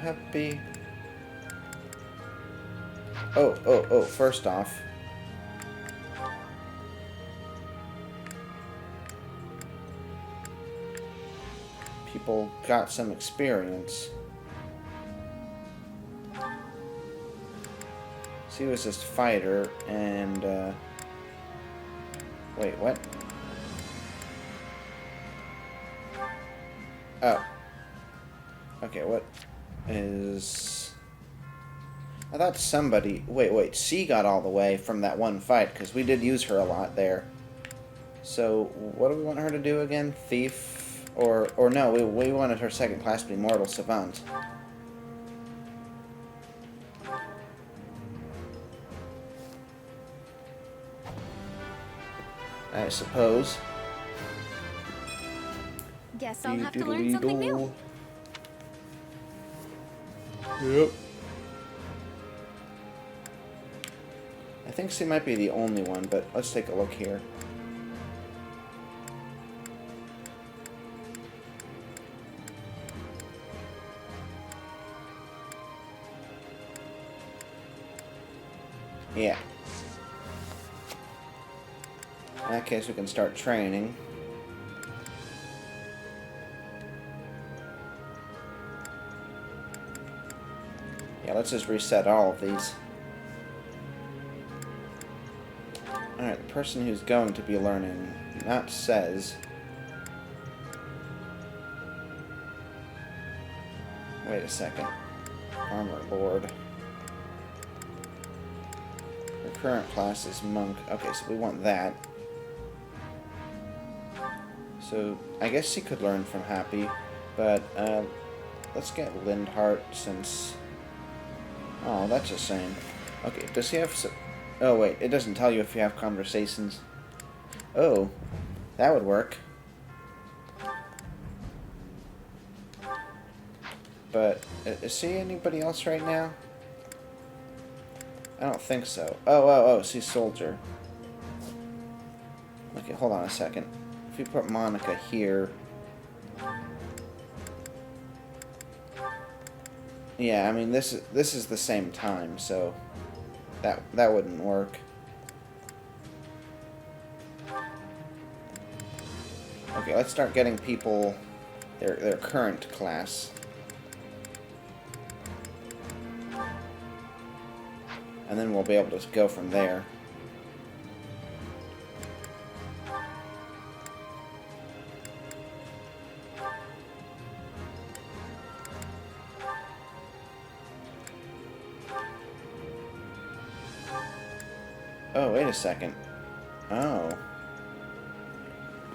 Happy. Oh, first off. People got some experience. She was this fighter, and, wait, what? Oh. Okay, what is... I thought somebody... Wait, she got all the way from that one fight, because we did use her a lot there. So, what do we want her to do again? Thief? Or no, we wanted her second class to be Mortal Savant. I suppose. Guess I'll have to learn something new. Yep. I think she might be the only one, but let's take a look here. Yeah. In that case, we can start training. Yeah, let's just reset all of these. Alright, the person who's going to be learning not says. Wait a second. Armor Lord. Her current class is Monk. Okay, so we want that. So, I guess she could learn from Happy, but let's get Lindhart since... Oh, that's a shame. Okay, does he have... Oh, wait, it doesn't tell you if you have conversations. Oh, that would work. But, is she anybody else right now? I don't think so. Oh, she's Soldier. Okay, hold on a second. If we put Monica here... Yeah, I mean, this is the same time, so... That wouldn't work. Okay, let's start getting people their current class. And then we'll be able to go from there. Oh, wait a second. Oh.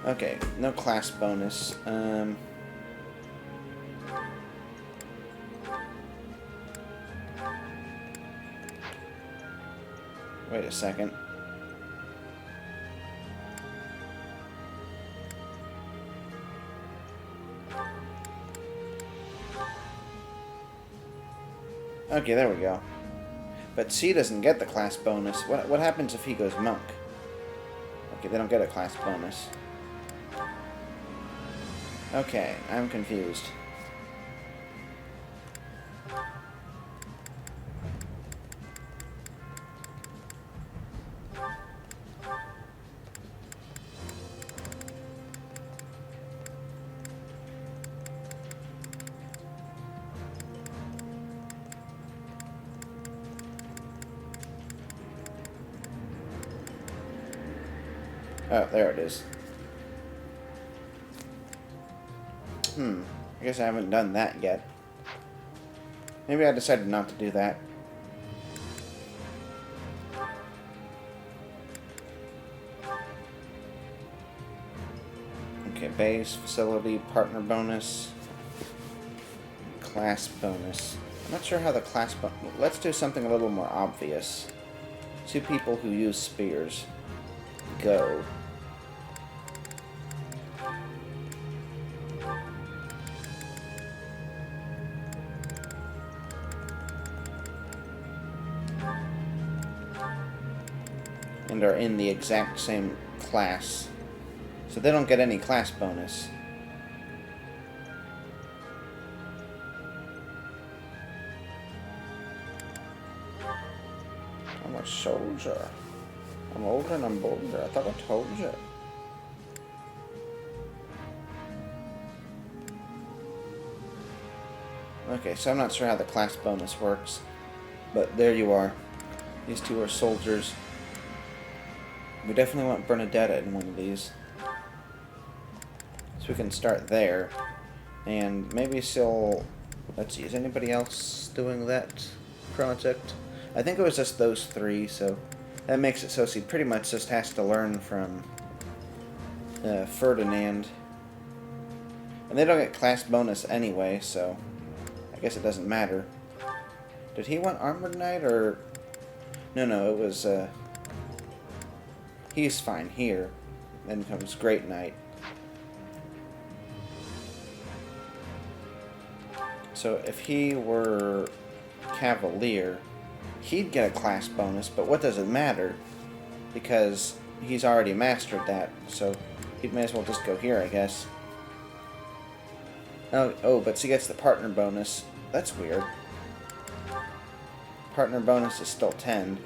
Okay, no class bonus. Wait a second. Okay, there we go. But C doesn't get the class bonus. What happens if he goes Monk? Okay, they don't get a class bonus. Okay, I'm confused. Oh, there it is. I guess I haven't done that yet. Maybe I decided not to do that. Okay, base, facility, partner bonus, class bonus. I'm not sure how the class bonus... Let's do something a little more obvious. 2 people who use spears. Go. And are in the exact same class. So they don't get any class bonus. I'm a soldier. I'm older and I'm bolder. I thought I told you. Okay, so I'm not sure how the class bonus works. But there you are. These 2 are soldiers. We definitely want Bernadetta in one of these. So we can start there. And maybe she'll... Let's see, is anybody else doing that project? I think it was just those 3, so... That makes it so she pretty much just has to learn from Ferdinand. And they don't get class bonus anyway, so... I guess it doesn't matter. Did he want Armored Knight, or... No, it was, He's fine here. Then comes Great Knight. So if he were Cavalier, he'd get a class bonus, but what does it matter? Because he's already mastered that, so he may as well just go here, I guess. Oh, but he gets the partner bonus. That's weird. Partner bonus is still 10.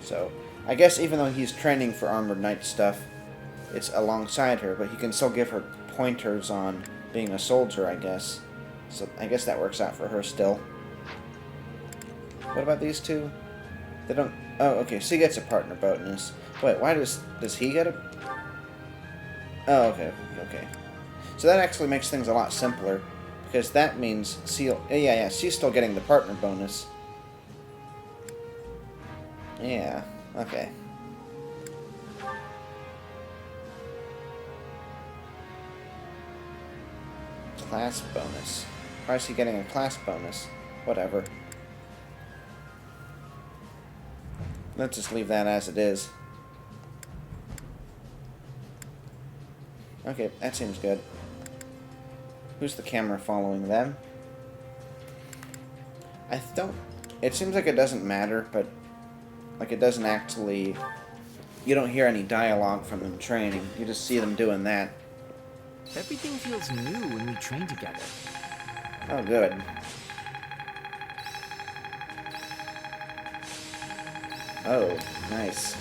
So, I guess even though he's training for Armored Knight stuff, it's alongside her, but he can still give her pointers on being a soldier, I guess. So, I guess that works out for her still. What about these two? They don't... Oh, okay, so he gets a partner bonus. Wait, why does he get a... Oh, okay, okay. So that actually makes things a lot simpler, because that means Seal... Yeah, she's still getting the partner bonus. Yeah, okay. Class bonus. Why is he getting a class bonus? Whatever. Let's just leave that as it is. Okay, that seems good. Who's the camera following them? I don't... It seems like it doesn't matter, but... Like, it doesn't actually... You don't hear any dialogue from them training. You just see them doing that. Everything feels new when we train together. Oh, good. Oh, nice.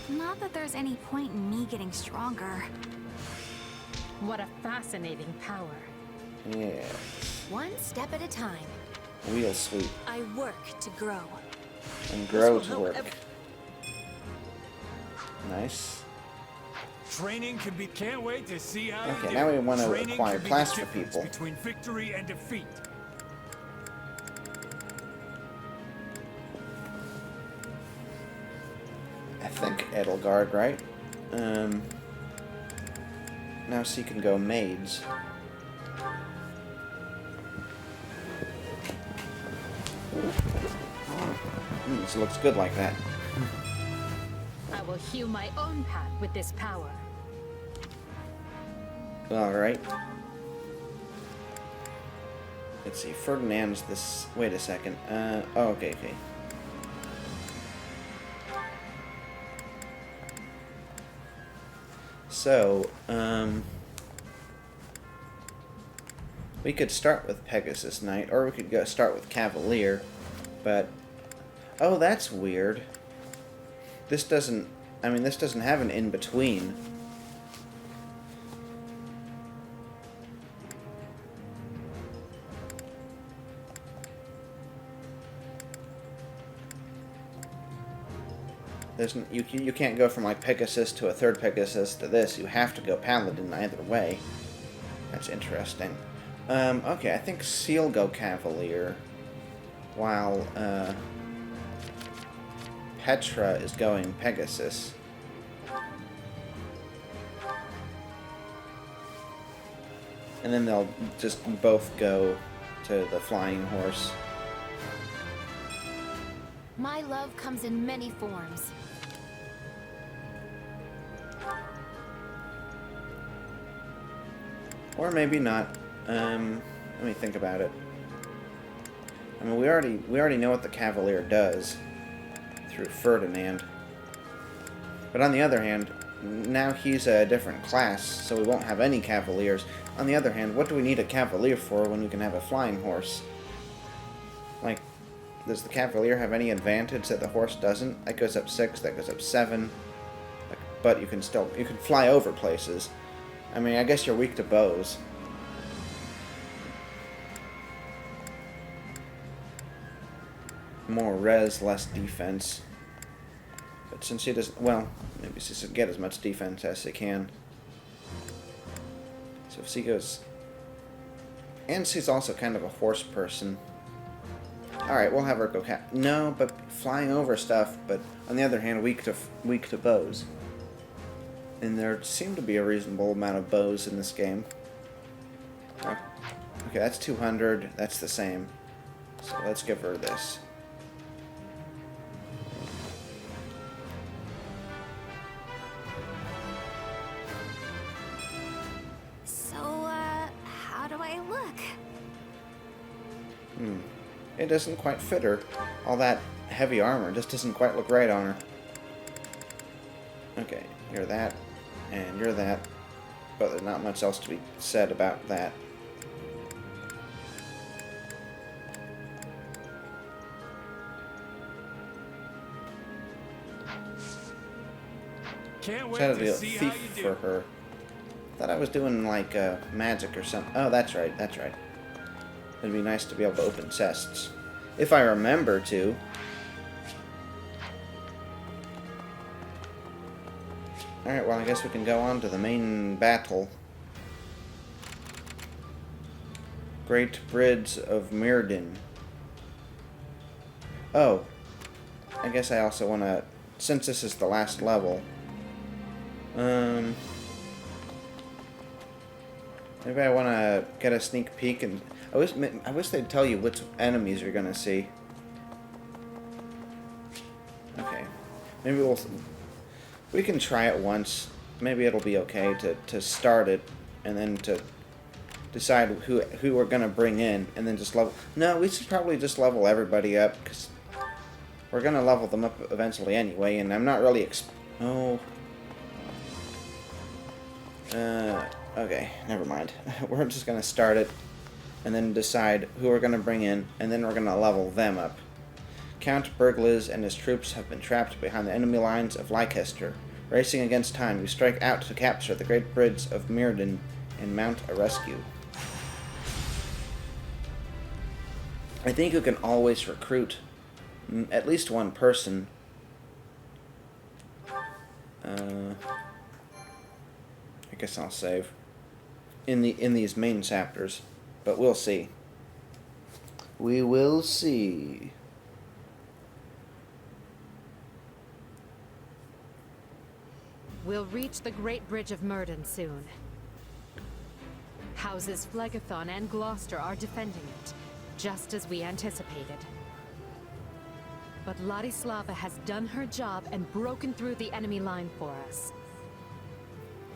Not that there's any point in me getting stronger. What a fascinating power. Yeah. One step at a time. Wheel sweep. I work to grow. And grow to work. Nice. Training can be. Can't wait to see how. Okay, now we want to Training acquire can be class the for difference people. between victory and defeat. I think Edelgard, right? Now she can go maids. This looks good like that. I will hew my own path with this power. Alright. Let's see, Ferdinand's this... Wait a second. Oh, okay. So, we could start with Pegasus Knight, or we could go start with Cavalier, but... Oh, that's weird. This doesn't... I mean, this doesn't have an in-between. You can't go from like Pegasus to a third Pegasus to this. You have to go Paladin either way. That's interesting. Okay, I think Seal go Cavalier, while Petra is going Pegasus. And then they'll just both go to the flying horse. My love comes in many forms. Or maybe not. Let me think about it. I mean, we already know what the Cavalier does through Ferdinand. But on the other hand, now he's a different class, so we won't have any Cavaliers. On the other hand, what do we need a Cavalier for when we can have a flying horse? Like, does the Cavalier have any advantage that the horse doesn't? That goes up 6, that goes up 7. But you can fly over places. I mean, I guess you're weak to bows. More res, less defense. But since she doesn't... Well, maybe she should get as much defense as she can. So if she goes... And she's also kind of a horse person. Alright, we'll have her go No, but flying over stuff, but on the other hand, weak to bows. And there seem to be a reasonable amount of bows in this game. Okay, that's 200. That's the same. So let's give her this. It doesn't quite fit her. All that heavy armor just doesn't quite look right on her. Okay, you're that, and you're that. But there's not much else to be said about that. Can't Try to wait be to a see how you thief do. for her. Thought I was doing like magic or something. Oh, that's right. That's right. It'd be nice to be able to open chests, if I remember to. All right. Well, I guess we can go on to the main battle. Great Bridge of Mirrodin. Oh, I guess I also want to, since this is the last level. Maybe I want to get a sneak peek, and I wish they'd tell you which enemies you're gonna see. Okay, maybe we can try it once. Maybe it'll be okay to start it, and then to decide who we're gonna bring in, and then just level. No, we should probably just level everybody up, because we're gonna level them up eventually anyway, and I'm not really okay, never mind. We're just gonna start it, and then decide who we're gonna bring in, and then we're gonna level them up. Count Bergliz and his troops have been trapped behind the enemy lines of Leicester. Racing against time, we strike out to capture the Great Bridge of Mirrodin and mount a rescue. I think you can always recruit at least one person. I guess I'll save in these main chapters, but we'll see. We will see. We'll reach the Great Bridge of Mirrodin soon. Houses Phlegethon and Gloucester are defending it, just as we anticipated. But Ladislava has done her job and broken through the enemy line for us.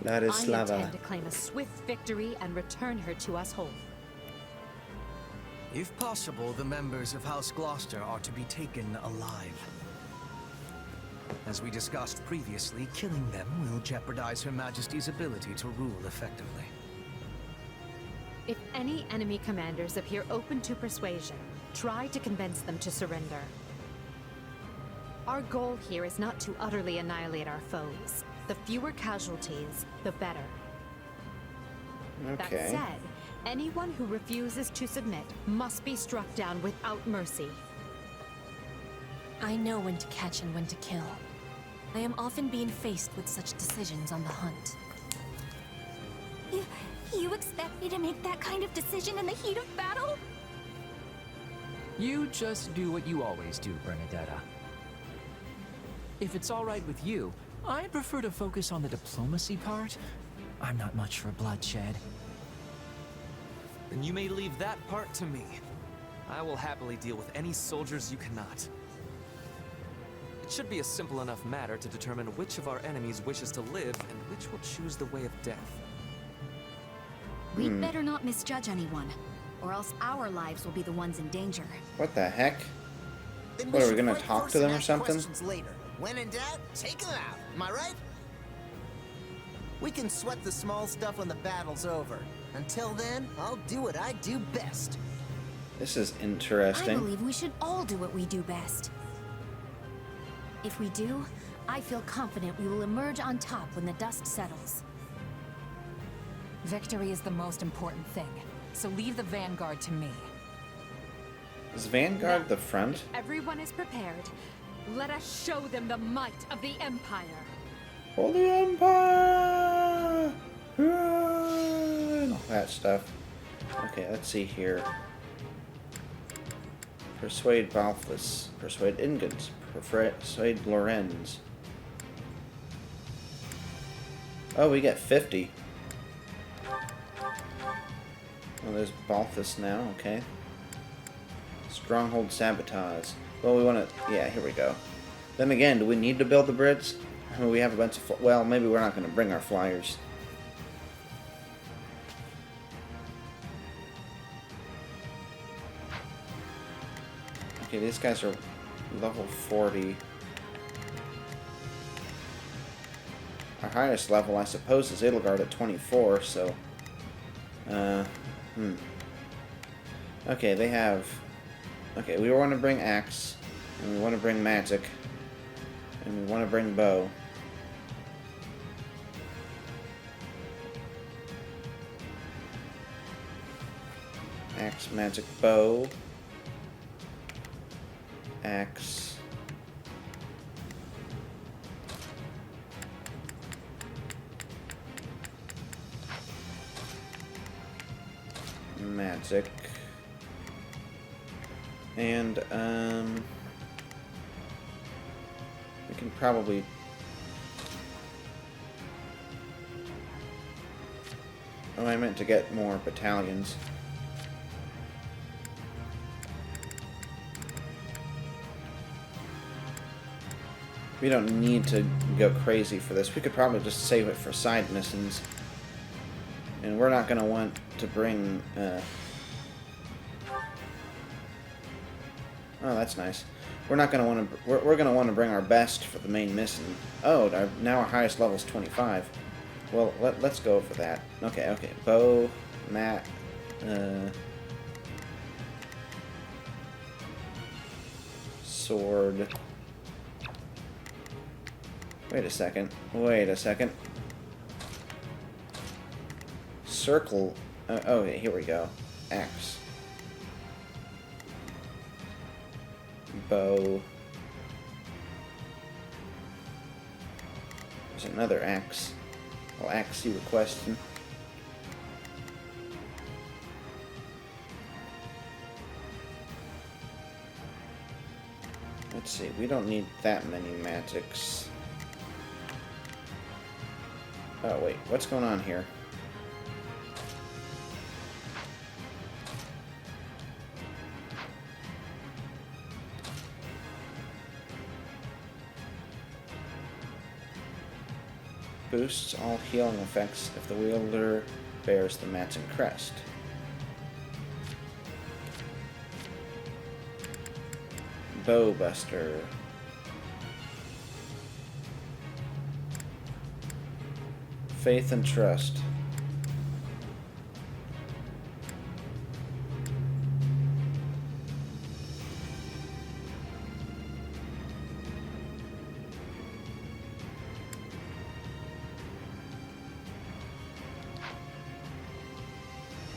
I Ladislava. intend to claim a swift victory and return her to us whole. If possible, the members of House Gloucester are to be taken alive. As we discussed previously, killing them will jeopardize Her Majesty's ability to rule effectively. If any enemy commanders appear open to persuasion, try to convince them to surrender. Our goal here is not to utterly annihilate our foes. The fewer casualties, the better. That Okay. said, anyone who refuses to submit must be struck down without mercy. I know when to catch and when to kill. I am often being faced with such decisions on the hunt. You expect me to make that kind of decision in the heat of battle? You just do what you always do, Bernadetta. If it's all right with you, I prefer to focus on the diplomacy part. I'm not much for bloodshed. Then you may leave that part to me. I will happily deal with any soldiers you cannot. It should be a simple enough matter to determine which of our enemies wishes to live and which will choose the way of death. We'd better not misjudge anyone, or else our lives will be the ones in danger. What the heck? Then What, are we should gonna fight talk first to them and or ask something? questions later. When in doubt, take them out. Am I right? We can sweat the small stuff when the battle's over. Until then, I'll do what I do best. This is I interesting. believe we should all do what we do best. If we do, I feel confident we will emerge on top when the dust settles. Victory is the most important thing, so leave the vanguard to me. Is Vanguard the front? Everyone is prepared. Let us show them the might of the Empire. For the Empire! And all that stuff. Okay, let's see here. Persuade Balthus. Persuade Ingens. Persuade Lorenz. Oh, we get 50. Oh, there's Balthus now, okay. Stronghold Sabotage. Well, we want to... Yeah, here we go. Then again, do we need to build the bridge? I mean, we have a bunch of... Well, maybe we're not going to bring our flyers. Okay, these guys are level 40. Our highest level, I suppose, is Edelgard at 24, so... Okay, they have... Okay, we want to bring Axe, and we want to bring Magic, and we want to bring Bow. Axe, Magic, Bow. Axe. Magic. And, we can probably... Oh, I meant to get more battalions. We don't need to go crazy for this. We could probably just save it for side missions. And we're not going to want to bring... Oh, that's nice. We're not going to want to... We're going to want to bring our best for the main mission. Oh, now our highest level is 25. Well, let's go for that. Okay. Bow, Matt... Sword... Wait a second. Circle... okay, here we go. Axe. Bow. There's another axe. I'll axe you a question. Let's see, we don't need that many magics. Oh, wait, what's going on here? Boosts all healing effects if the wielder bears the matching crest. Bowbuster. Faith and trust.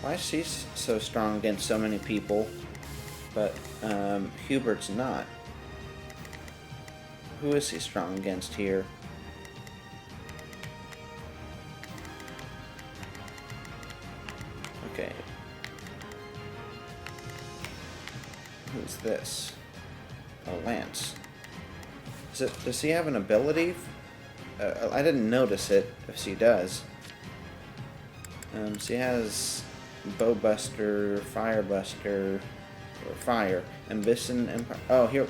Why is she so strong against so many people, but Hubert's not? Who is he strong against here? Okay. Who's this? Oh, Lance. Does he have an ability? I didn't notice it, if she does. She has Bowbuster, Firebuster, or Fire, Ambition, Empire. Oh, here.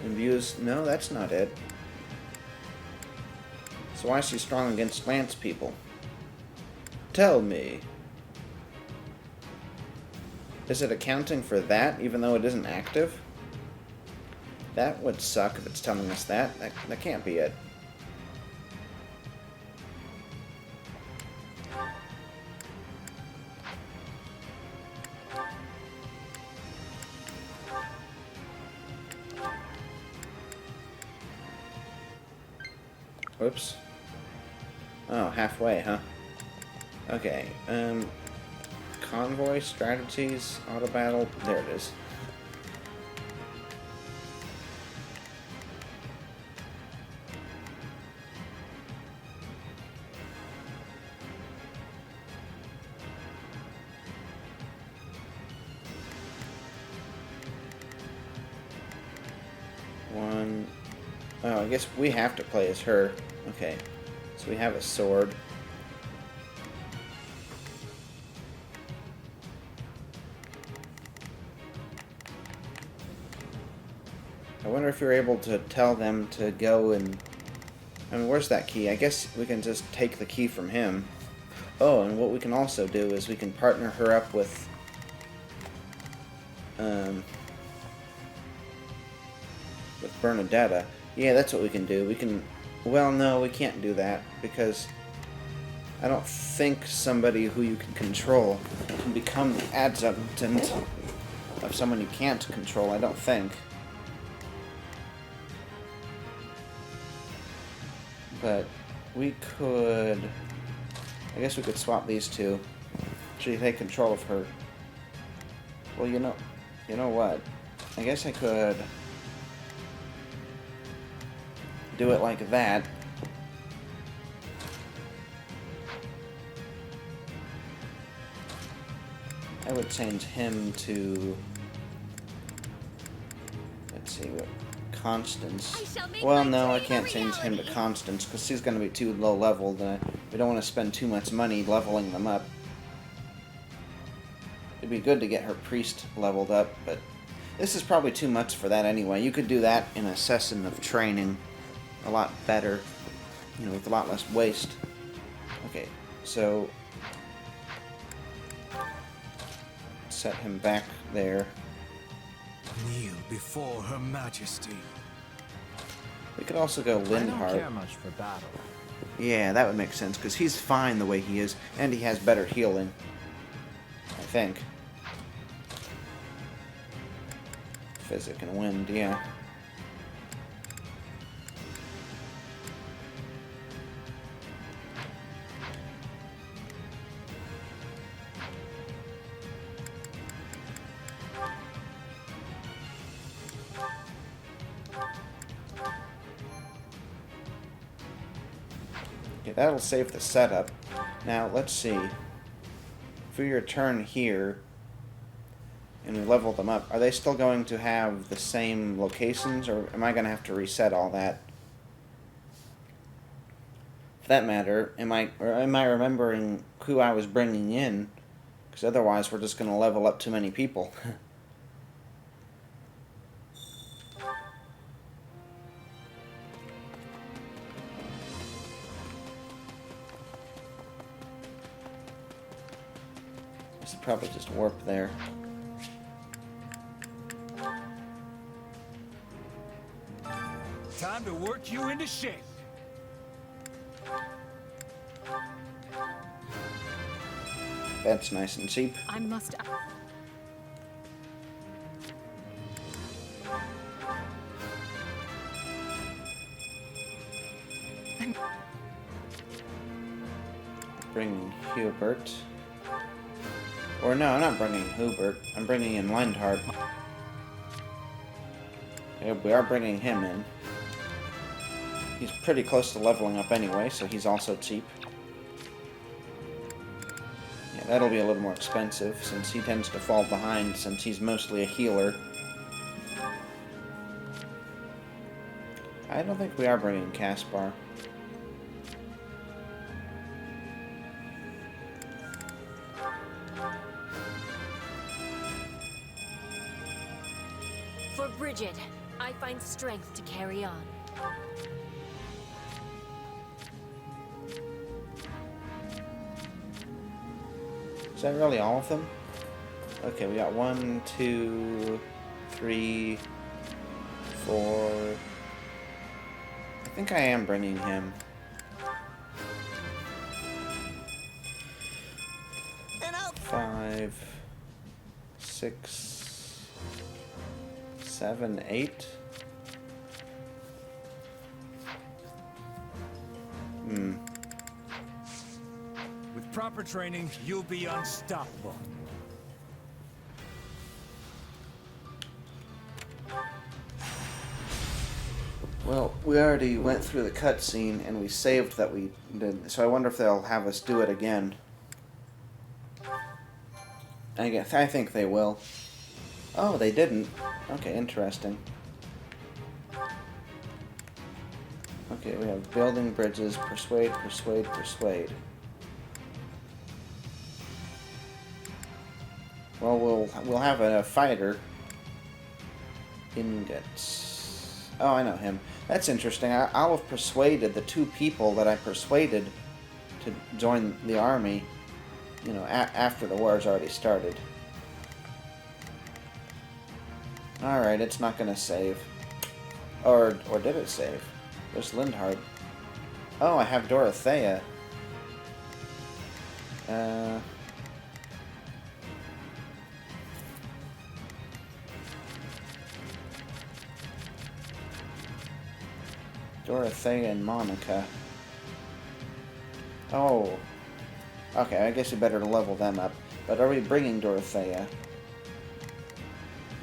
Imbues. No, that's not it. So why is she strong against Lance people? Tell me. Is it accounting for that, even though it isn't active? That would suck if it's telling us that. That can't be it. Whoops. Oh, halfway, huh? Okay, Convoy, strategies, auto battle, there it is. One. Oh, I guess we have to play as her. Okay, so we have a sword. I wonder if you're able to tell them to go and... I mean, where's that key? I guess we can just take the key from him. Oh, and what we can also do is we can partner her up with... Bernadetta. Yeah, that's what we can do. We can... Well, no, we can't do that, because I don't think somebody who you can control can become the adjutant of someone you can't control, I don't think. But we could... I guess we could swap these two. Should take control of her. Well, you know what? I guess I could do it like that. I would change him to, let's see, what, Constance. Well, no, I can't change him to Constance because he's going to be too low leveled. We don't want to spend too much money leveling them up. It'd be good to get her priest leveled up, but this is probably too much for that anyway. You could do that in a session of training a lot better, you know, with a lot less waste. Okay, so set him back there. Kneel before Her Majesty. We could also go I don't Lindhart. care much for battle. Yeah, that would make sense, because he's fine the way he is, and he has better healing. I think. Physic and wind, yeah. Okay, that'll save the setup. Now, let's see. For your turn here, and we level them up, are they still going to have the same locations, or am I going to have to reset all that? For that matter, am I remembering who I was bringing in? Because otherwise we're just going to level up too many people. I should probably just warp there. Time to work you into shape. That's nice and cheap. I must... Bring Hubert. Or no, I'm not bringing Hubert. I'm bringing in Lindhart. Yeah, we are bringing him in. He's pretty close to leveling up anyway, so he's also cheap. Yeah, that'll be a little more expensive, since he tends to fall behind, since he's mostly a healer. I don't think we are bringing Caspar. For Bridget, I find strength to carry on. Is that really all of them? Okay, we got 1, 2, 3, 4. I think I am bringing him. And I'll 5, 6, 7, 8. With proper training, you'll be unstoppable. Well, we already went through the cutscene and we saved that we did, so I wonder if they'll have us do it again. I think they will. Oh, they didn't. Okay, interesting. Okay, we have building bridges, persuade, persuade, persuade. Well, we'll have a fighter. Ingots. Oh, I know him. That's interesting. I'll have persuaded the 2 people that I persuaded to join the army, you know, after the war's already started. Alright, it's not going to save. Or did it save? There's Lindhard. Oh, I have Dorothea. Dorothea and Monica. Oh. Okay, I guess we better level them up. But are we bringing Dorothea?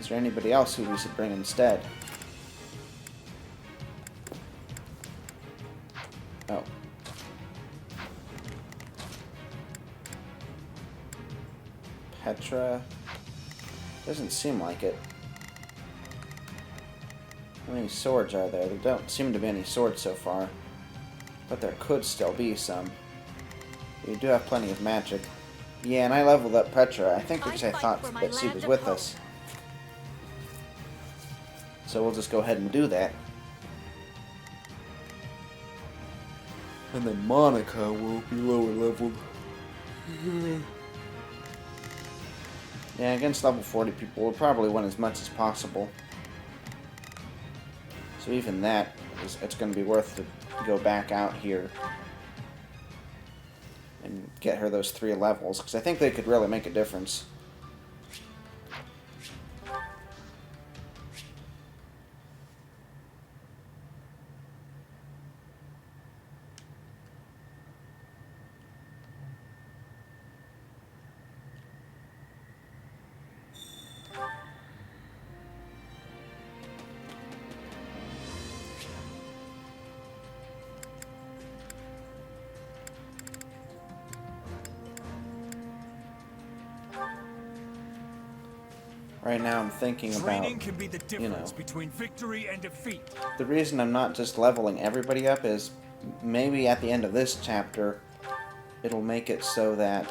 Is there anybody else who we should bring instead? Oh. Petra? Doesn't seem like it. How many swords are there? There don't seem to be any swords so far. But there could still be some. We do have plenty of magic. Yeah, and I leveled up Petra, I think because I thought that she was with us. So we'll just go ahead and do that. And then Monica will be lower leveled. Yeah, against level 40 people, we'll probably win as much as possible. So even that, it's going to be worth to go back out here and get her those 3 levels, because I think they could really make a difference. Right now I'm thinking Training about, can be the difference between victory and defeat. the reason I'm not just leveling everybody up is maybe at the end of this chapter it'll make it so that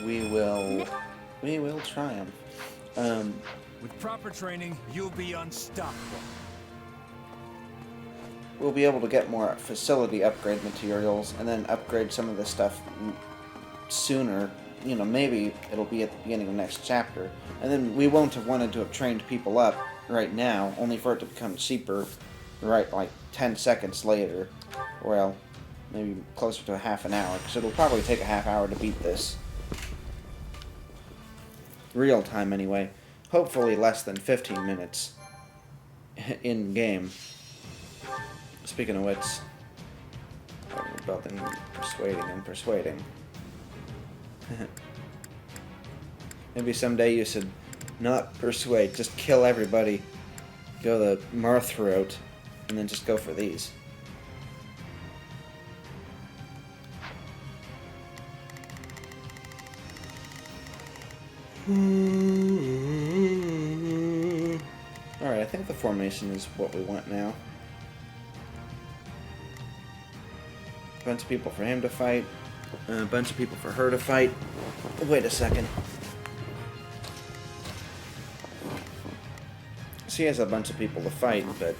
we will triumph. With proper training, you'll be unstoppable. We'll be able to get more facility upgrade materials and then upgrade some of this stuff sooner. You know, maybe it'll be at the beginning of next chapter. And then we won't have wanted to have trained people up right now, only for it to become cheaper, right, like 10 seconds later. Well, maybe closer to a half an hour, because it'll probably take a half hour to beat this. Real time, anyway. Hopefully less than 15 minutes in-game. Speaking of which, we're building, persuading, and persuading. Maybe someday you should not persuade, just kill everybody. Go the Marth route, and then just go for these. Alright, I think the formation is what we want now. A bunch of people for him to fight. A bunch of people for her to fight. Wait a second. She has a bunch of people to fight, but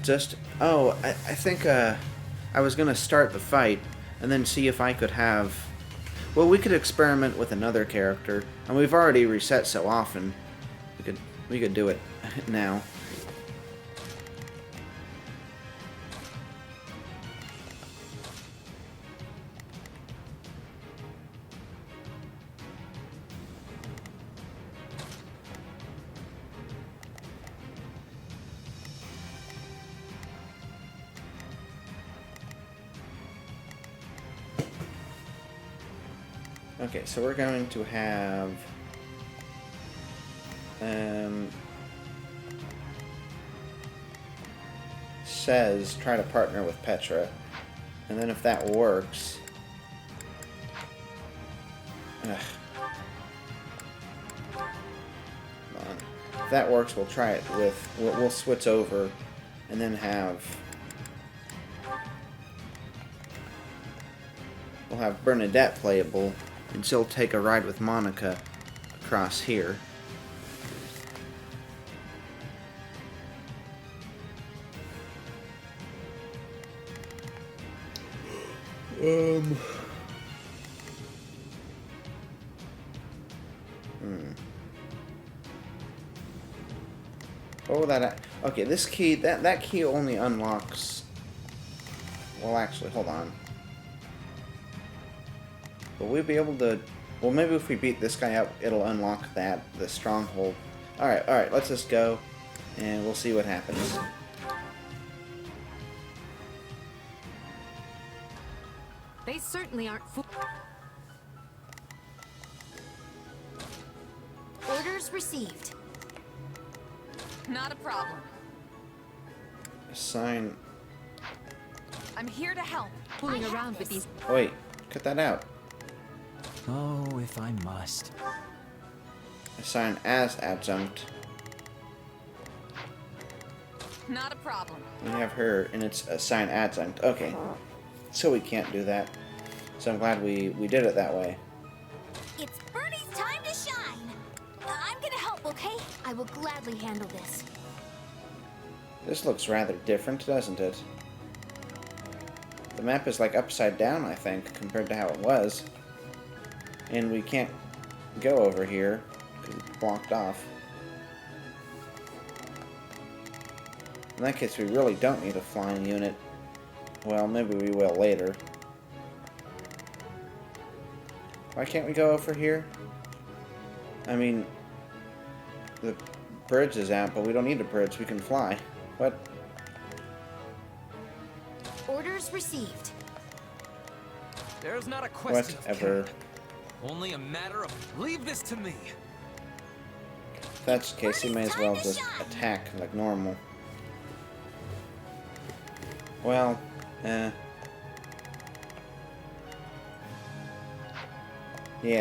just... Oh, I think I was going to start the fight and then see if I could have... Well, we could experiment with another character, and we've already reset so often. We could do it now. Okay, so we're going to have says try to partner with Petra, and then if that works, come on. If that works, we'll try it with we'll switch over, and then we'll have Bernadette playable. And she'll take a ride with Monica across here. Oh, that... Okay, this key... That key only unlocks... Well, actually, hold on. Will we be able to... Well, maybe if we beat this guy up, it'll unlock that, the stronghold. Alright, let's just go, and we'll see what happens. They certainly aren't Orders received. Not a problem. Assign... I'm here to help. fooling around with these. Wait, cut that out. Oh, if I must. Assign as adjunct. Not a problem. We have her, and it's assign adjunct. Okay, so we can't do that. So I'm glad we did it that way. It's Bernie's time to shine. I'm gonna help, okay? I will gladly handle this. This looks rather different, doesn't it? The map is like upside down, I think, compared to how it was. And we can't go over here because it's blocked off. In that case, we really don't need a flying unit. Well, maybe we will later. Why can't we go over here? I mean, the bridge is out, but we don't need a bridge. We can fly. What? Orders received. There's not a question of Whatever. care. Only a matter of leave this to me. If that's the case, you may as well just attack like normal. Well, yeah,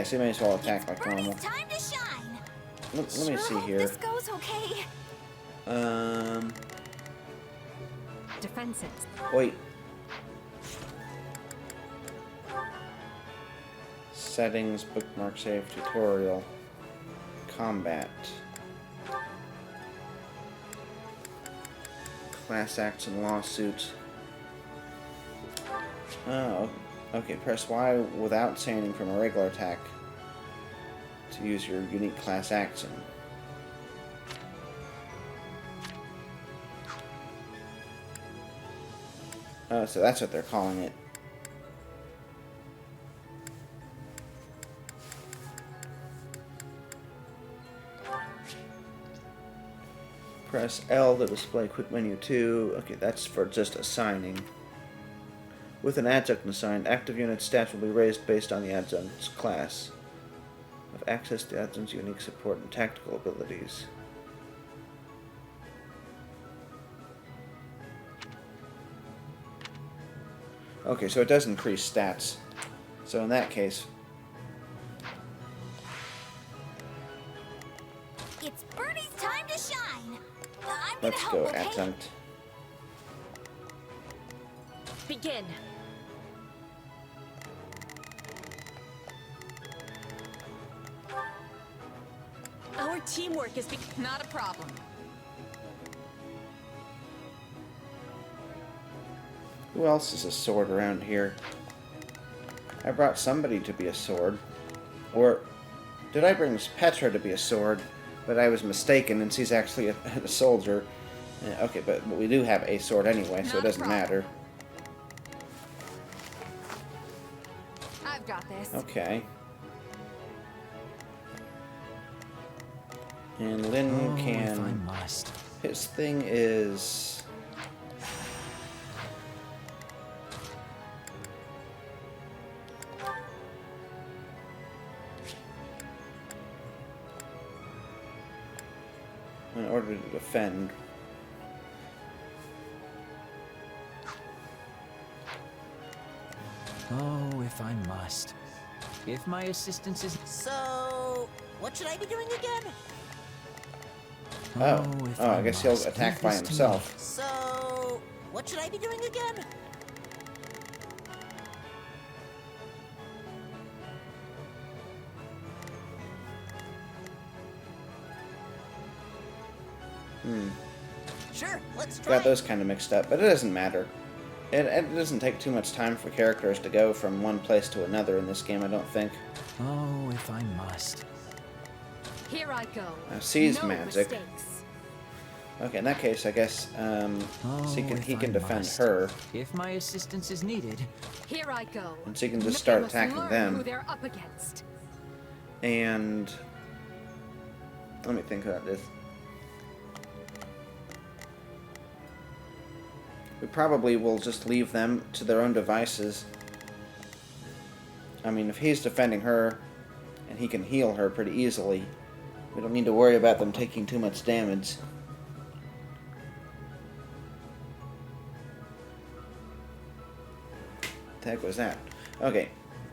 so you may as well attack like normal. Bernie's time to shine. Let me see hope here. this goes okay. Defenses. Wait. Settings, bookmark, save, tutorial, combat, class acts and lawsuits. Oh, okay. Press Y without saying from a regular attack to use your unique class action. Oh, so that's what they're calling it. Press L to display quick menu 2. Okay, that's for just assigning. With an adjunct assigned, active unit stats will be raised based on the adjunct's class. Have access to the adjunct's unique support and tactical abilities. Okay, so it does increase stats. So in that case, It's Bernie's time to shine. I'm gonna let's help, go okay? adjunct. Begin. Our teamwork is Not a problem. Who else is a sword around here? I brought somebody to be a sword. Or did I bring Petra to be a sword? But I was mistaken, and she's actually a soldier. Okay, but we do have a sword anyway, so it Not a doesn't problem. matter. I've got this. Okay. And Lin Oh, if I can... must. His thing is... in order to defend. Oh, if I must. If my assistance is... So, what should I be doing again? if I guess he'll must. attack Leave by this to me. himself. So, what should I be doing again? Sure, let's try. Got those kind of mixed up, but it doesn't matter. It doesn't take too much time for characters to go from one place to another in this game, I don't think. Oh, if I must. Here I go. Seize no magic. mistakes. Okay, in that case, I guess so he if can I defend must. her, If my assistance is needed. Here I go. and so he can They just start must attacking learn them. who they're up against. And let me think about this. We probably will just leave them to their own devices. I mean, if he's defending her, and he can heal her pretty easily, we don't need to worry about them taking too much damage. What the heck was that? Okay,